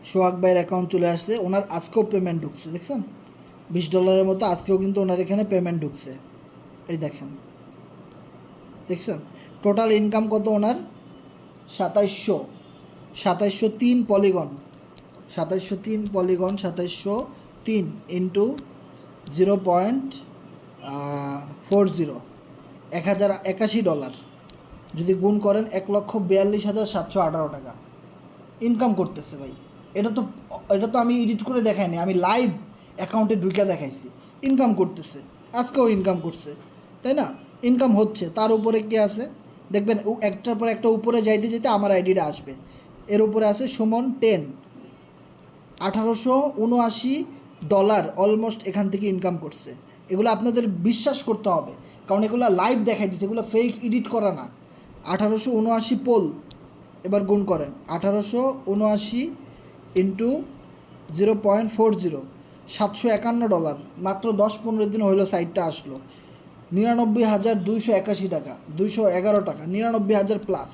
সোহাগ ভাইয়ের অ্যাকাউন্ট চলে আসছে, ওনার আজকেও পেমেন্ট ঢুকছে, দেখছেন $20 মতো আজকেও কিন্তু ওনার এখানে পেমেন্ট ঢুকছে। এই দেখেন, দেখছেন টোটাল ইনকাম কত ওনার? 2703 পলিগন, 2703 ইন্টু 0.0 $40 $1081 যদি গুণ করেন 1,42,718 টাকা ইনকাম করতেছে ভাই। এটা তো আমি এডিট করে দেখাইনি, আমি লাইভ অ্যাকাউন্টে ঢুকে দেখাইছি। ইনকাম করতেছে, আজকেও ইনকাম করছে, তাই না? ইনকাম হচ্ছে। তার উপরে কি আছে দেখবেন, একটার পর একটা উপরে যাইতে যেতে আমার আইডিটা আসবে। এর উপরে আছে সুমন 10, $1879 অলমোস্ট এখান থেকে ইনকাম করছে। এগুলো আপনাদের বিশ্বাস করতে হবে, কারণ এগুলো লাইভ দেখাই দিচ্ছে, এগুলো ফেক এডিট করা না। 1879 পোল, এবার গুণ করেন 1879 ইন্টু 0.40, $751। মাত্র 10-15 দিন হইলো সাইটটা আসলো। 99,281 টাকা, 211 টাকা, 99,000 প্লাস।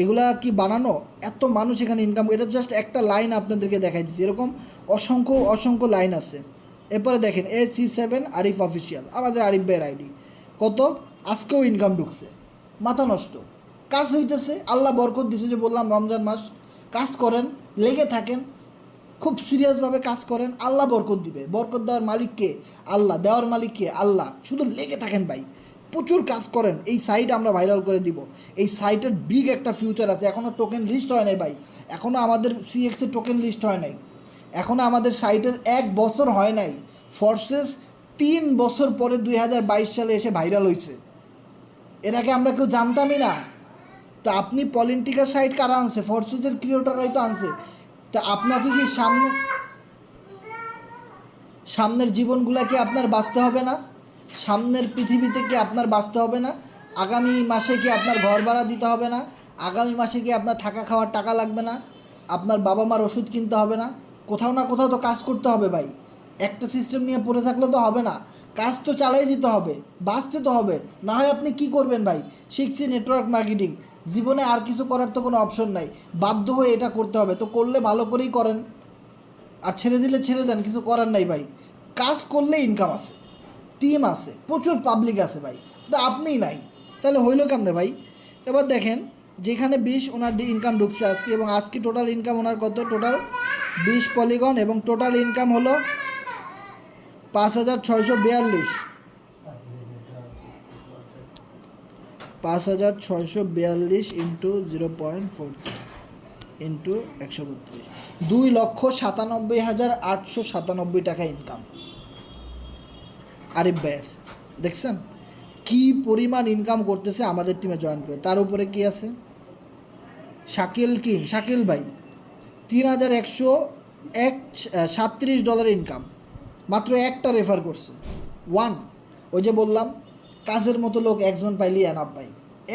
এগুলা কি বানানো? এত মানুষ এখানে ইনকাম, এটা জাস্ট একটা লাইন আপনাদেরকে দেখাই দিচ্ছি, এরকম অসংখ্য অসংখ্য লাইন আছে। এরপরে দেখেন AC7 আরিফ অফিসিয়াল, আমাদের আরিফ ভাইয়ের আইডি। কত? আজকেও ইনকাম ঢুকছে, মাথা নষ্ট। কাজ হইতেছে, আল্লাহ বরকত দিছে। যে বললাম রমজান মাস, কাজ করেন, লেগে থাকেন, খুব সিরিয়াসভাবে কাজ করেন, আল্লাহ বরকত দিবে। বরকত দেওয়ার মালিককে আল্লাহ, দেওয়ার মালিককে আল্লাহ। শুধু লেগে থাকেন ভাই, প্রচুর কাজ করেন। এই সাইট আমরা ভাইরাল করে দিব। এই সাইটের বিগ একটা ফিউচার আছে। এখনও টোকেন লিস্ট হয় নাই ভাই, এখনও আমাদের সিএক্সের টোকেন লিস্ট হয় নাই, এখনও আমাদের সাইটের 1 বছর হয় নাই। ফোর্সেস 3 বছর পরে 2022 সালে এসে ভাইরাল হয়েছে। এর আগে আমরা কেউ জানতামই না। তা আপনি পলিটিক্যাল সাইট কারা আনছে? ফোর্সেসের ক্রিয়েটররাই তো আনছে। তা আপনাকে কি সামনের জীবনগুলা কি আপনার বাঁচতে হবে না? সামনের পৃথিবীতে কি আপনার বাঁচতে হবে না? আগামী মাসে কি আপনার ঘর ভাড়া দিতে হবে না? আগামী মাসে কি আপনার থাকা খাওয়ার টাকা লাগবে না? আপনার বাবা মার ওষুধ কিনতে হবে না? কোথাও না কোথাও তো কাজ করতে হবে ভাই। একটা সিস্টেম নিয়ে পড়ে থাকলে তো হবে না, কাজ তো চালাই যেতে হবে, বাঁচতে তো হবে। না হয় আপনি কি করবেন ভাই? শিখছি নেটওয়ার্ক মার্কেটিং, জীবনে আর কিছু করার তো কোনো অপশন নাই, বাধ্য হয়ে এটা করতে হবে। তো করলে ভালো করেই করেন, আর ছেড়ে দিলে ছেড়ে দেন, কিছু করার নাই ভাই। কাজ করলে ইনকাম আছে, টিম আছে, প্রচুর পাবলিক আছে ভাই, তো আপনিই নাই, তাহলে হইলো কেমনে ভাই? এবার দেখেন, যেখানে 20 ওনার ইনকাম ঢুকছে আজকে, এবং আজকে টোটাল ইনকাম ওনার কত? টোটাল 20 পলিগন, এবং টোটাল ইনকাম হলো 5,642, 5,642 ইন্টু 0.4 ইন্টু 132, 2,97,897 টাকা ইনকাম আরিফ ভাইয়ের। দেখছেন কি পরিমাণ ইনকাম করতেছে আমাদের টিমে জয়েন করে। তার উপরে কি আছে? শাকিল ভাই $3,137 ইনকাম, মাত্র একটা রেফার করছে, ওই যে বললাম কাজের মতো লোক একজন পাইলি এনাফ ভাই,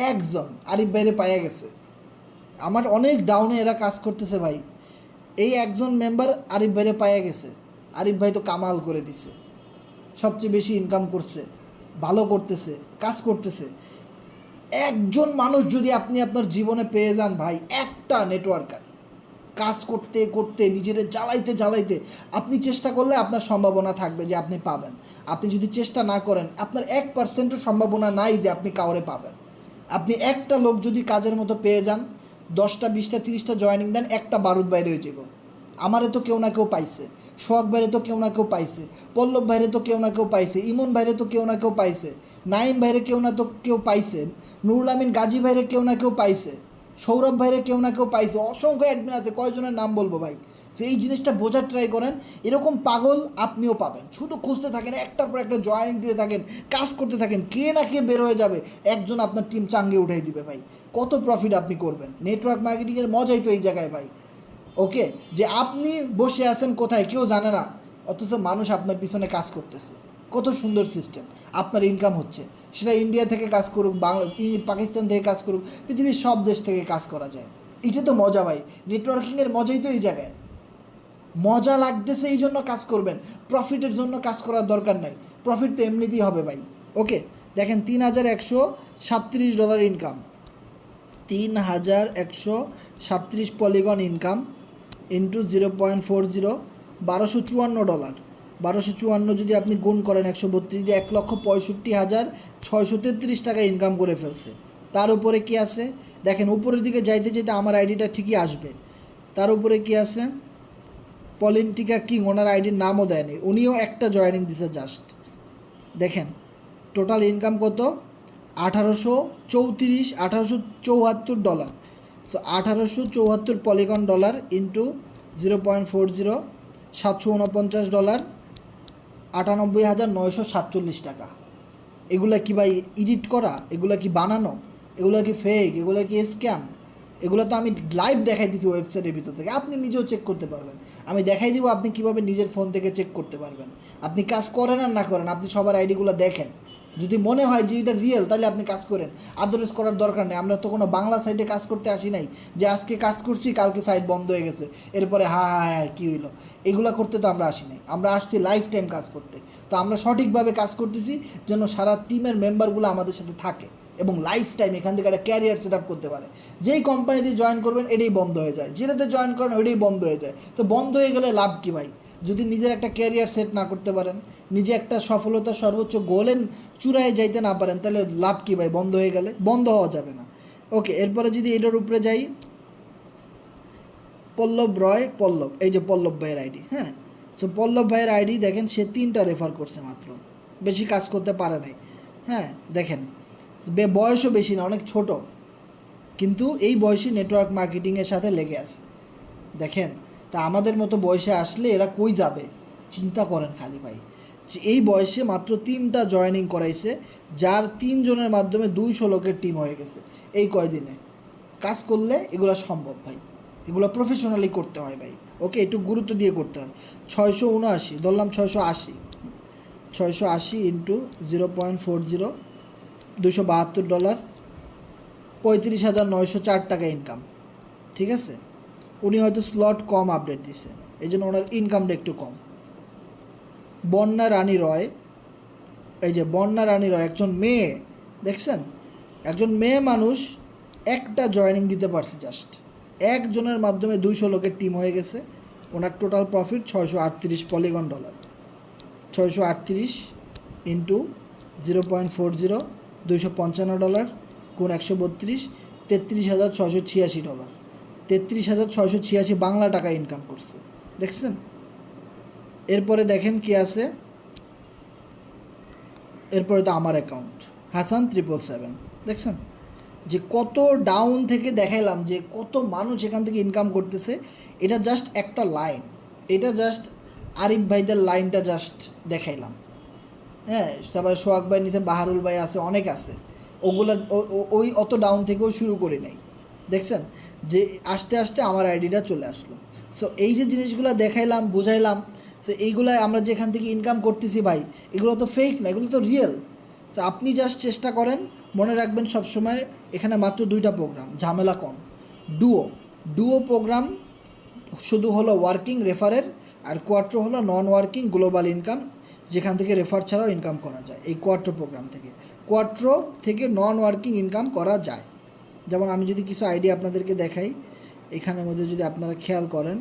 একজন আরিফ ভাইরে পাইয়া গেছে। আমার অনেক ডাউনে এরা কাজ করতেছে ভাই, এই একজন মেম্বার আরিফ ভাইরে পাইয়া গেছে। আরিফ ভাই তো কামাল করে দিছে, সবচেয়ে বেশি ইনকাম করছে, ভালো করতেছে, কাজ করতেছে। একজন মানুষ যদি আপনি আপনার জীবনে পেয়ে যান ভাই, একটা নেটওয়ার্কার, কাজ করতে করতে নিজের জ্বালাইতে আপনি চেষ্টা করলে আপনার সম্ভাবনা থাকবে যে আপনি পাবেন। আপনি যদি চেষ্টা না করেন, আপনার 1%ও সম্ভাবনা নাই যে আপনি কাউরে পাবেন। আপনি একটা লোক যদি কাজের মতো পেয়ে যান, 10টা 20টা 30টা জয়েনিং দেন, একটা বারুদ বাইরে হয়ে যাব। আমারে তো কেউ না কেউ পাইছে, সোহাগ ভাইরে তো কেউ না কেউ পাইছে, পল্লব ভাইরে তো কেউ না কেউ পাইছে, ইমন ভাইরে তো কেউ না কেউ পাইছে, নাইম ভাইরে কেউ না তো কেউ পাইছে, নুরুল আমিন গাজী ভাইরে কেউ না কেউ পাইছে, সৌরভ ভাইরে কেউ না কেউ পাইছে। অসংখ্য অ্যাডমিন আছে, কয়জনের নাম বলবো ভাই? সো এই জিনিসটা বোঝার ট্রাই করেন, এরকম পাগল আপনিও পাবেন। শুধু খুঁজতে থাকেন, একটার পর একটা জয়েনিং দিতে থাকেন, কাজ করতে থাকেন, কে না কে বের হয়ে যাবে, একজন আপনার টিম চাঙ্গে উঠাই দিবে ভাই। কত প্রফিট আপনি করবেন? নেটওয়ার্ক মার্কেটিংয়ের মজাই তো এই জায়গায় ভাই। ওকে, যে আপনি বসে আছেন কোথায় কেউ জানে না, অথচ মানুষ আপনার পিছনে কাজ করতেছে। কত সুন্দর সিস্টেম, আপনার ইনকাম হচ্ছে। সেটা ইন্ডিয়া থেকে কাজ করুক, পাকিস্তান থেকে কাজ করুক, পৃথিবীর সব দেশ থেকে কাজ করা যায়। এটা তো মজা ভাই, নেটওয়ার্কিংয়ের মজাই তো এই জায়গায়। মজা লাগতেছে এই জন্য কাজ করবেন, প্রফিটের জন্য কাজ করার দরকার নাই। প্রফিট তো এমনিতেই হবে ভাই। ওকে, দেখেন $3,137 ইনকাম, 3,137 পলিগন ইনকাম ইন্টু 0.40, $1,254, 1,254 যদি আপনি গুণ করেন 132, যে 1,65,633 টাকা ইনকাম করে ফেলছে। তার উপরে কি আছে দেখেন, উপরের দিকে যাইতে যেতে আমার আইডিটা ঠিকই আসবে। তার উপরে কি আছে? পলিটিকা কিং, ওনার আইডির নামও দেয়নি, উনিও একটা জয়েনিং দিছে জাস্ট। দেখেন টোটাল ইনকাম কত, $1874 সো 1874 পলিগন ডলার ইন্টু 0.40 $749, 98,947 টাকা। এগুলা কি ভাই এডিট করা, এগুলা কি বানানো, এগুলা কি ফেক, এগুলা কি স্ক্যাম? এগুলো তো আমি লাইভ দেখাই দিচ্ছি ওয়েবসাইটের ভিতর থেকে, আপনি নিজেও চেক করতে পারবেন। আমি দেখাই দিব আপনি কীভাবে নিজের ফোন থেকে চেক করতে পারবেন। আপনি কাজ করেন আর না করেন, আপনি সবার আইডিগুলো দেখেন, যদি মনে হয় যে এটা রিয়েল তাহলে আপনি কাজ করেন, আদারওয়াইজ করার দরকার নেই। আমরা তো কোনো বাংলা সাইটে কাজ করতে আসি নাই যে আজকে কাজ করছি কালকে সাইট বন্ধ হয়ে গেছে এরপরে হ্যাঁ কী হইলো, এগুলো করতে তো আমরা আসি নাই। আমরা আসছি লাইফ টাইম কাজ করতে। তো আমরা সঠিকভাবে কাজ করতেছি যেন সারা টিমের মেম্বারগুলো আমাদের সাথে থাকে এবং লাইফ টাইম এখান থেকে একটা ক্যারিয়ার সেট আপ করতে পারে। যেই কোম্পানিতে জয়েন করবেন এটাই বন্ধ হয়ে যায়, যেটাতে জয়েন করেন ওইটাই বন্ধ হয়ে যায়। তো বন্ধ হয়ে গেলে লাভ কী ভাই? যদি নিজের একটা ক্যারিয়ার সেট না করতে পারেন, নিজে একটা সফলতার সর্বোচ্চ গোলের চূড়ায় যাইতে না পারেন, তাহলে লাভ কী ভাই? বন্ধ হয়ে গেলে বন্ধ হওয়া যাবে না। ওকে, এরপরে যদি এটার উপরে যাই, পল্লব, এই যে পল্লব ভাইয়ের আইডি। হ্যাঁ, সো পল্লব ভাইয়ের আইডি দেখেন, সে 3টা রেফার করছে মাত্র, বেশি কাজ করতে পারে নাই। হ্যাঁ দেখেন, বয়সও বেশি না, অনেক ছোট, কিন্তু এই বয়সে নেটওয়ার্ক মার্কেটিংয়ের সাথে লেগে আছে। দেখেন, তা আমাদের মতো বয়সে আসলে এরা কই যাবে? চিন্তা করেন খালি ভাই, যে এই বয়সে মাত্র 3টা জয়েনিং করাইছে, যার 3 জনের মাধ্যমে 200 লোকের টিম হয়ে গেছে এই কয়দিনে। কাজ করলে এগুলো সম্ভব ভাই, এগুলো প্রফেশনালি করতে হয় ভাই। ওকে, একটু গুরুত্ব দিয়ে করতে হয়। 679 ধরলাম, 680 ইন্টু 0.40 $272, 35,904 টাকা ইনকাম। ঠিক আছে, উনি হয়তো স্লট কম আপডেট দিছে, এই জন্য ওনার ইনকামটা একটু কম। বন্যা রানী রয়, এই যে বন্যা রানী রয় একজন মেয়ে, দেখছেন, একজন মেয়ে মানুষ একটা জয়েনিং দিতে পারছে, জাস্ট একজনের মাধ্যমে 200 লোকের টিম হয়ে গেছে। ওনার total profit 638 Polygon dollar, 638 into 0.40 $255 গুণ 132, $33,686, 33,686 বাংলা টাকা ইনকাম করছে। দেখছেন? এরপরে দেখেন কি আছে, এরপরে তো আমার অ্যাকাউন্ট হাসান 777। দেখছেন যে কত ডাউন থেকে দেখাইলাম যে কত মানুষ এখান থেকে ইনকাম করতেছে। এটা জাস্ট একটা লাইন, এটা জাস্ট আরিফ ভাইদের লাইনটা জাস্ট দেখাইলাম। হ্যাঁ, তারপরে সোহাগ ভাই নিচে বাহারুল ভাই আছে, অনেক আছে, ওগুলো ওই অত ডাউন থেকেও শুরু করি নাই। দেখছেন যে আস্তে আস্তে আমার আইডিটা চলে আসলো। সো এই যে জিনিসগুলো দেখাইলাম, বুঝাইলাম, সো এইগুলো আমরা যেখান থেকে ইনকাম করতেছি ভাই, এগুলো তো ফেক না, এগুলো তো রিয়েল। তো আপনি জাস্ট চেষ্টা করেন, মনে রাখবেন সবসময় এখানে মাত্র 2টা প্রোগ্রাম, ঝামেলা কম। ডুও প্রোগ্রাম শুধু হলো ওয়ার্কিং রেফারের, আর কোয়াট্রো হলো নন ওয়ার্কিং গ্লোবাল ইনকাম, যেখান থেকে রেফার ছাড়াও ইনকাম করা যায়। এই কোয়াট্রো প্রোগ্রাম থেকে, কোয়াট্রো থেকে নন ওয়ার্কিং ইনকাম করা যায়। যেমন আমি যদি কিছু আইডিয়া আপনাদেরকে দেখাই, এখানের মধ্যে যদি আপনারা খেয়াল করেন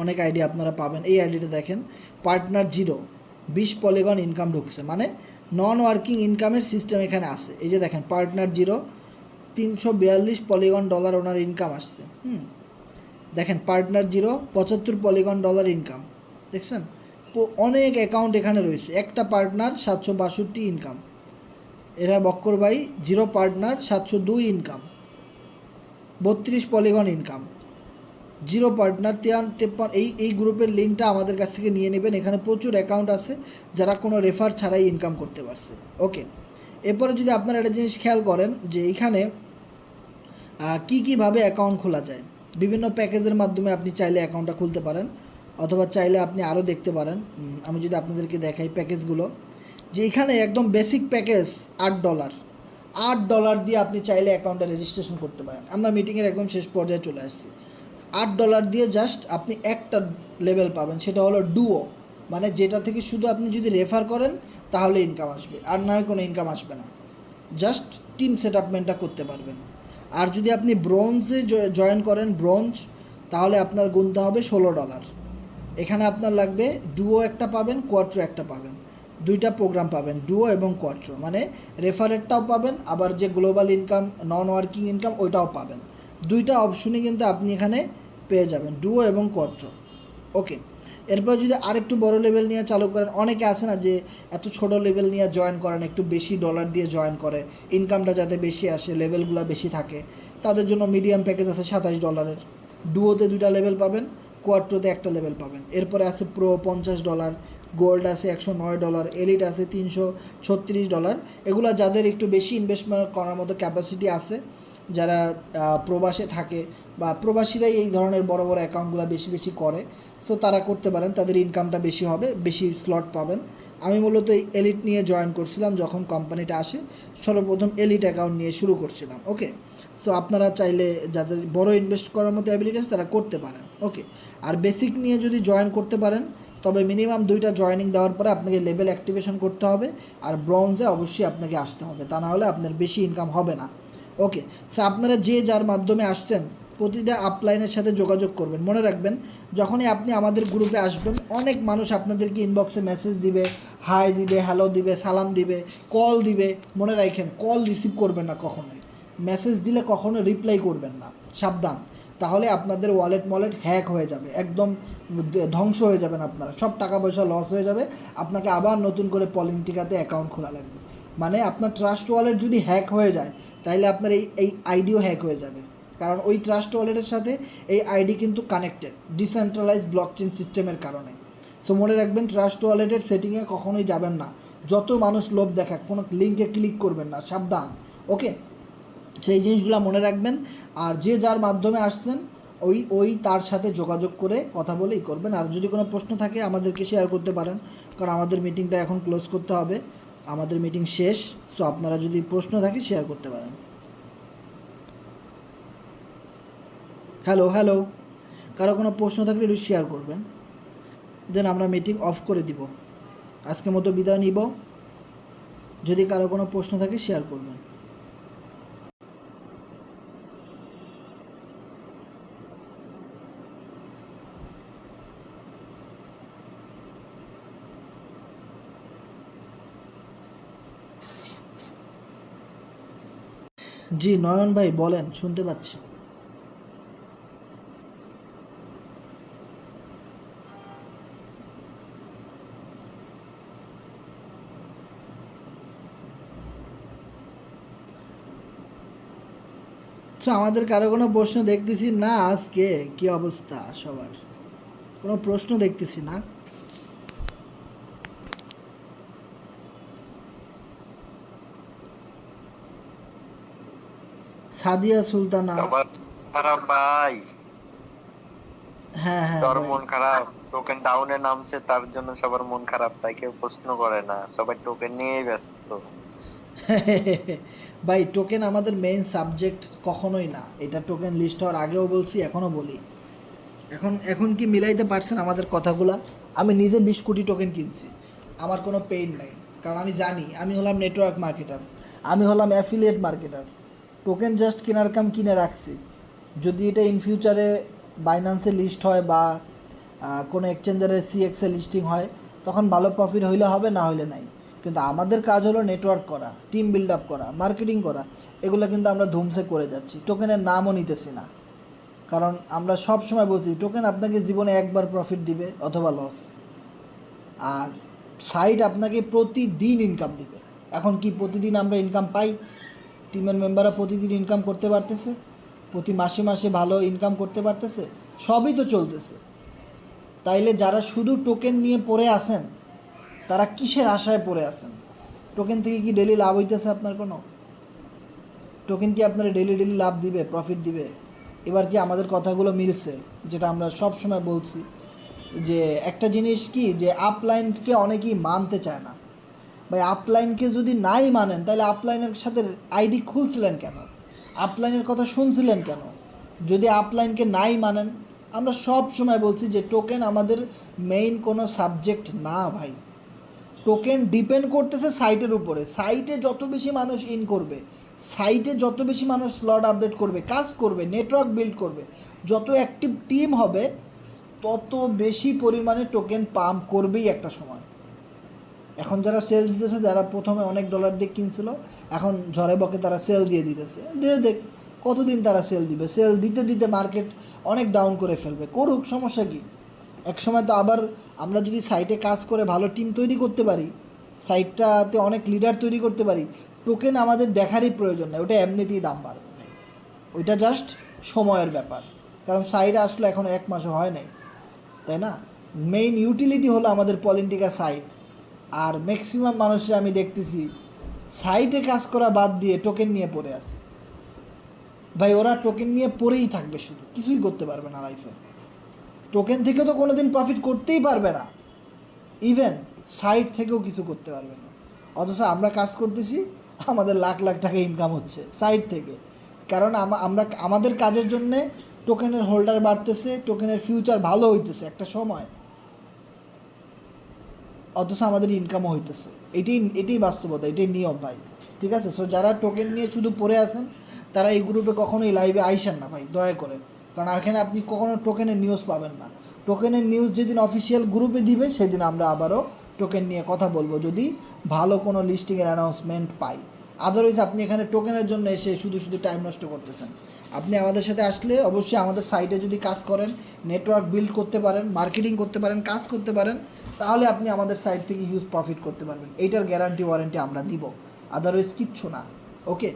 অনেক আইডিয়া আপনারা পাবেন। এই আইডিটা দেখেন, পার্টনার 0 20 পলিগন ইনকাম ঢুকছে, মানে নন ওয়ার্কিং ইনকামের সিস্টেম এখানে আছে। এই যে দেখেন পার্টনার 0 $342 পলিগন ডলার ওনার ইনকাম আসছে। দেখেন পার্টনার 0 $75 পলিগন ডলার ইনকাম। দেখছেন, অনেক অ্যাকাউন্ট এখানে রয়েছে। একটা পার্টনার 762 ইনকাম। এরা বক্কর ভাই 0 partner 702 income, 32 polygon income. 0 partner 53। এই গ্রুপের লিঙ্কটা আমাদের কাছ থেকে নিয়ে নেবেন, এখানে প্রচুর অ্যাকাউন্ট আছে যারা কোনো রেফার ছাড়াই ইনকাম করতে পারছে। ওকে, এরপরে যদি আপনারা একটা জিনিস খেয়াল করেন যে এইখানে কীভাবে অ্যাকাউন্ট খোলা যায়। বিভিন্ন প্যাকেজের মাধ্যমে আপনি চাইলে অ্যাকাউন্টটা খুলতে পারেন, অথবা চাইলে আপনি আরও দেখতে পারেন। আমি যদি আপনাদেরকে দেখাই প্যাকেজগুলো, যে এখানে একদম বেসিক প্যাকেজ $8 দিয়ে আপনি চাইলে অ্যাকাউন্টটা রেজিস্ট্রেশন করতে পারেন। আমরা মিটিংয়ের একদম শেষ পর্যায়ে চলে আসছি। $8 দিয়ে জাস্ট আপনি একটা লেভেল পাবেন, সেটা হলো ডুও, মানে যেটা থেকে শুধু আপনি যদি রেফার করেন তাহলে ইনকাম আসবে, আর না হয় কোনো ইনকাম আসবে না, জাস্ট টিম সেট আপমেন্টটা করতে পারবেন। আর যদি আপনি ব্রোঞ্জে জয়েন করেন, ব্রোঞ্জ, তাহলে আপনার গুনতে হবে $16। এখানে আপনার লাগবে ডুও একটা পাবেন, কোয়াট্রো একটা পাবেন, 2টা প্রোগ্রাম পাবেন, ডুও এবং কোয়াট্রো, মানে রেফারেরটাও পাবেন, আবার যে গ্লোবাল ইনকাম নন ওয়ার্কিং ইনকাম ওইটাও পাবেন। 2টা অপশনই কিন্তু আপনি এখানে পেয়ে যাবেন, ডুও এবং কোয়াট্রো। ওকে, এরপর যদি আরেকটু বড় লেভেল নিয়ে চালু করেন, অনেকে আছে না যে এত ছোট লেভেল নিয়ে জয়েন করেন, একটু বেশি ডলার দিয়ে জয়েন করে, ইনকামটা যাতে বেশি আসে, লেভেলগুলো বেশি থাকে, তাদের জন্য মিডিয়াম প্যাকেজ আছে $27, ডুয়োতে 2টা লেভেল পাবেন, কোয়াট্রোতে 1টা লেভেল পাবেন। এরপরে আছে প্রো $50, গোল্ড আছে $109, এলিট আছে $336। এগুলো যাদের একটু বেশি ইনভেস্টমেন্ট করার মতো ক্যাপাসিটি আছে, যারা প্রবাসে থাকে বা প্রবাসীরাই এই ধরনের বড় বড় অ্যাকাউন্টগুলো বেশি বেশি করে, সো তারা করতে পারেন, তাদের ইনকামটা বেশি হবে, বেশি স্লট পাবেন। আমি মূলত এই এলিট নিয়ে জয়েন করছিলাম, যখন কোম্পানিটা আসে সর্বপ্রথম এলিট অ্যাকাউন্ট নিয়ে শুরু করছিলাম। ওকে, সো আপনারা চাইলে যাদের বড় ইনভেস্ট করার মতো অ্যাবিলিটি আছে তারা করতে পারেন। ওকে, আর বেসিক নিয়ে যদি জয়েন করতে পারেন, তবে মিনিমাম 2টা জয়েনিং দেওয়ার পরে আপনাকে লেভেল অ্যাক্টিভেশন করতে হবে, আর ব্রোঞ্জে অবশ্যই আপনাকে আসতে হবে, তা না হলে আপনার বেশি ইনকাম হবে না। ওকে, সো আপনারা যে যার মাধ্যমে আসছেন প্রতিটা আপলাইনের সাথে যোগাযোগ করবেন। মনে রাখবেন, যখনই আপনি আমাদের গ্রুপে আসবেন, অনেক মানুষ আপনাদেরকে ইনবক্সে মেসেজ দিবে, হাই দিবে, হ্যালো দিবে, সালাম দিবে, কল দিবে। মনে রাখেন, কল রিসিভ করবেন না কখনোই, মেসেজ দিলে কখনো রিপ্লাই করবেন না, সাবধান। তাহলে আপনাদের ওয়ালেট হ্যাক হয়ে যাবে, একদম ধ্বংস হয়ে যাবেন আপনারা, সব টাকা পয়সা লস হয়ে যাবে, আপনাকে আবার নতুন করে পলিটিকাতে অ্যাকাউন্ট খোলা লাগবে। মানে আপনার ট্রাস্ট ওয়ালেট যদি হ্যাক হয়ে যায়, তাহলে আপনার এই আইডিও হ্যাক হয়ে যাবে, কারণ ওই ট্রাস্ট ওয়ালেটের সাথে এই আইডি কিন্তু কানেক্টেড ডিসেন্ট্রালাইজ ব্লকচেন সিস্টেমের কারণে। সো মনে রাখবেন, ট্রাস্ট ওয়ালেটের সেটিংয়ে কখনোই যাবেন না, যত মানুষ লোভ দেখাক কোনো লিঙ্কে ক্লিক করবেন না, সাবধান। ওকে, সেই জিনিসগুলো মনে রাখবেন। আর যে যার মাধ্যমে আসছেন ওই তার সাথে যোগাযোগ করে কথা বলেই করবেন। আর যদি কোনো প্রশ্ন থাকে আমাদেরকে শেয়ার করতে পারেন, কারণ আমাদের মিটিংটা এখন ক্লোজ করতে হবে, আমাদের মিটিং শেষ। সো আপনারা যদি প্রশ্ন থাকে শেয়ার করতে পারেন। হ্যালো, কারো কোনো প্রশ্ন থাকলে একটু শেয়ার করবেন, দেন আমরা মিটিং অফ করে দিব। আজকের মতো বিদায় নিব, যদি কারো কোনো প্রশ্ন থাকে শেয়ার করবেন। জি নয়ন ভাই বলেন, শুনতে পাচ্ছি। আচ্ছা, আমাদের কারো কোনো প্রশ্ন দেখতেছি না। আজকে কি অবস্থা সবার, কোনো প্রশ্ন দেখতেছি না। সাদিয়া সুলতানা, সবার খারাপ ভাই, হ্যাঁ তোর ভাই। মন খারাপ, টোকেন ডাউনে নামছে তার জন্য সবার মন খারাপ, তাই কেউ প্রশ্ন করে না, সবাই টোকেন নিয়েই ব্যস্ত। ভাই, টোকেন আমাদের মেইন সাবজেক্ট কখনোই না, এটা টোকেন লিস্ট হওয়ার আগেও বলছি, এখনও বলি। এখন কি মিলাইতে পারছেন আমাদের কথাগুলা? আমি নিজে 20 কোটি টোকেন কিনছি, আমার কোনো পেইন নাই, কারণ আমি জানি আমি হলাম নেটওয়ার্ক মার্কেটার, আমি হলাম অ্যাফিলিয়েট মার্কেটার। টোকেন জাস্ট কেনার কাম কিনে রাখছি, যদি এটা ইন ফিউচারে বাইন্যান্সে লিস্ট হয় বা কোনো এক্সচেঞ্জারে সিএক্সে লিস্টিং হয়, তখন ভালো প্রফিট হইলে হবে, না হইলে নাই। কিন্তু আমাদের কাজ হলো নেটওয়ার্ক করা, টিম বিল্ড আপ করা, মার্কেটিং করা, এগুলো কিন্তু আমরা ধুমসে করে যাচ্ছি, টোকেনের নামও নিতেছি না। কারণ আমরা সব সময় বলছি টোকেন আপনাকে জীবনে একবার প্রফিট দিবে অথবা লস, আর সাইট আপনাকে প্রতিদিন ইনকাম দিবে। এখন কি প্রতিদিন আমরা ইনকাম পাই? টিমের মেম্বাররা প্রতিদিন ইনকাম করতে পারতেছে, প্রতি মাসে মাসে ভালো ইনকাম করতে পারতেছে, সবই তো চলতেছে। তাইলে যারা শুধু টোকেন নিয়ে পড়ে আছেন, তারা কিসের আশায় পড়ে আছেন? টোকেন থেকে কি ডেলি লাভ হইতেছে আপনার কোনো? টোকেন কি আপনার ডেলি লাভ দিবে, প্রফিট দিবে? এবার কি আমাদের কথাগুলো মিলছে, যেটা আমরা সব সময় বলছি যে একটা জিনিস কি, যে আপলাইনকে অনেকেই মানতে চায় না। ভাই, আপলাইনকে যদি নাই মানেন, তাহলে আপলাইনের সাথে আইডি খুলছিলেন কেন? আপলাইনের কথা শুনছিলেন কেন? যদি আপলাইনকে নাই মানেন, আমরা সব সময় বলছি যে টোকেন আমাদের মেইন কোনো সাবজেক্ট না ভাই। টোকেন ডিপেন্ড করতেছে সাইটের উপরে, সাইটে যত বেশি মানুষ ইন করবে, সাইটে যত বেশি মানুষ স্লট আপডেট করবে, কাজ করবে, নেটওয়ার্ক বিল্ড করবে, যত অ্যাক্টিভ টিম হবে, তত বেশি পরিমাণে টোকেন পাম্প করবেই একটা সময়। এখন যারা সেল দিতেছে, যারা প্রথমে অনেক ডলার দিয়ে কিনছিল, এখন ঝড়ে বকে তারা সেল দিয়ে দিতেছে, দেখ কতদিন তারা সেল দিবে, সেল দিতে দিতে মার্কেট অনেক ডাউন করে ফেলবে, করুক, সমস্যা কী? এক সময় তো আবার আমরা যদি সাইটে কাজ করে ভালো টিম তৈরি করতে পারি, সাইটটাতে অনেক লিডার তৈরি করতে পারি, টোকেন আমাদের দেখারই প্রয়োজন নেই, ওটা এমনিতেই দাম বাড়বে ভাই। ওইটা জাস্ট সময়ের ব্যাপার, কারণ সাইটে আসলে এখন 1 মাসও হয় নাই, তাই না? মেইন ইউটিলিটি হলো আমাদের পলিটিকা সাইট। আর ম্যাক্সিমাম মানুষের আমি দেখতেছি সাইটে কাজ করা বাদ দিয়ে টোকেন নিয়ে পড়ে আছে ভাই। ওরা টোকেন নিয়ে পড়েই থাকবে, শুধু কিছুই করতে পারবে না লাইফে। টোকেন থেকে তো কোনো দিন প্রফিট করতেই পারবে না, ইভেন সাইট থেকেও কিছু করতে পারবে না। অথচ আমরা কাজ করতেছি, আমাদের লাখ লাখ টাকা ইনকাম হচ্ছে সাইট থেকে, কারণ আমরা আমাদের কাজের জন্যে টোকেনের হোল্ডার বাড়তেছে, টোকেনের ফিউচার ভালো হইতেছে একটা সময়, অথচ আমাদের ইনকামও হইতেছে। এটাই বাস্তবতা, এটাই নিয়ম ভাই, ঠিক আছে? সো যারা টোকেন নিয়ে শুধু পড়ে আছেন তারা এই গ্রুপে কখনোই লাইভে আইসেন না ভাই, দয়া করে। কারণ এখানে আপনি কখনো টোকেনের নিউজ পাবেন না। টোকেনের নিউজ যেদিন অফিসিয়াল গ্রুপে দিবে সেদিন আমরা আবারও টোকেন নিয়ে কথা বলবো, যদি ভালো কোনো লিস্টিংয়ের অ্যানাউন্সমেন্ট পাই। আদারওয়াইজ আপনি এখানে টোকেনের জন্য এসে শুধু শুধু টাইম নষ্ট করতেছেন। আপনি আমাদের সাথে আসলে অবশ্যই আমাদের সাইটে যদি কাজ করেন, নেটওয়ার্ক বিল্ড করতে পারেন, মার্কেটিং করতে পারেন, কাজ করতে পারেন, তাহলে আপনি আমাদের সাইট থেকে হিউজ প্রফিট করতে পারবেন। এইটার গ্যারান্টি ওয়ারেন্টি আমরা দিব, আদারওয়াইজ কিচ্ছু না। ওকে,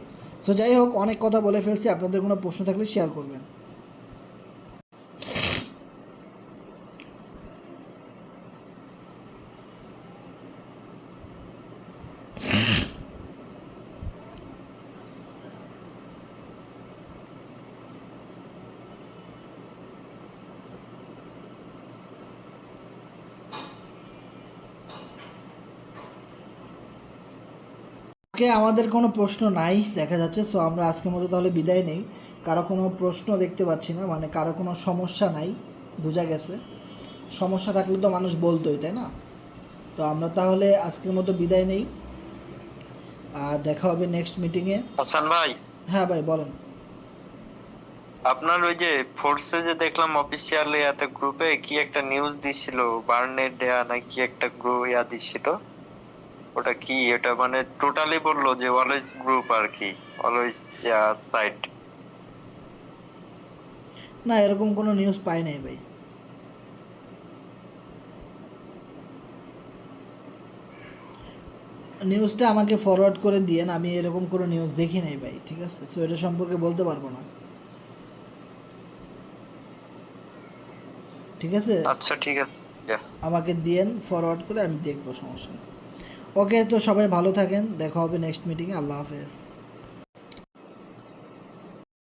সো যাই হোক, অনেক কথা বলে ফেলছি। আপনাদের কোনো প্রশ্ন থাকলে শেয়ার করবেন। ওকে, আমাদের কোনো প্রশ্ন নাই দেখা যাচ্ছে। সো আমরা আজকের মতো তাহলে বিদায় নেই। কারো কোনো প্রশ্ন দেখতে পাচ্ছি না, মানে কারো কোনো সমস্যা নাই, বোঝা গেছে। সমস্যা থাকলে তো মানুষ বলতোই, তাই না? তো আমরা তাহলে আজকের মতো বিদায় নেই, আর দেখা হবে নেক্সট মিটিংয়ে। হাসান ভাই, হ্যাঁ ভাই, বলেন। আপনার ওই যে ফোর্সে যে দেখলাম অফিসিয়ালি এত গ্রুপে কি একটা নিউজ দিছিল, বার্নেট দেয়া না কি একটা গ্রুপ দিছিল, ওটা কি? এটা মানে টোটালি বললো যে অলওয়েজ গ্রুপ আর কি, অলওয়েজ সাইট। না, এরকম কোনো নিউজ পাই নাই ভাই। নিউজটা আমাকে ফরওয়ার্ড করে দিয়েন, আমি এরকম কোনো নিউজ দেখি নাই ভাই, ঠিক আছে? সো এটা সম্পর্কে বলতে পারবো না, ঠিক আছে? আচ্ছা ঠিক আছে। আমাকে দিয়েন ফরওয়ার্ড করে, আমি দেখবো, সমস্যা নেই। ওকে, তো সবাই ভালো থাকেন, দেখা হবে নেক্সট মিটিংয়ে। আল্লাহ হাফেজ।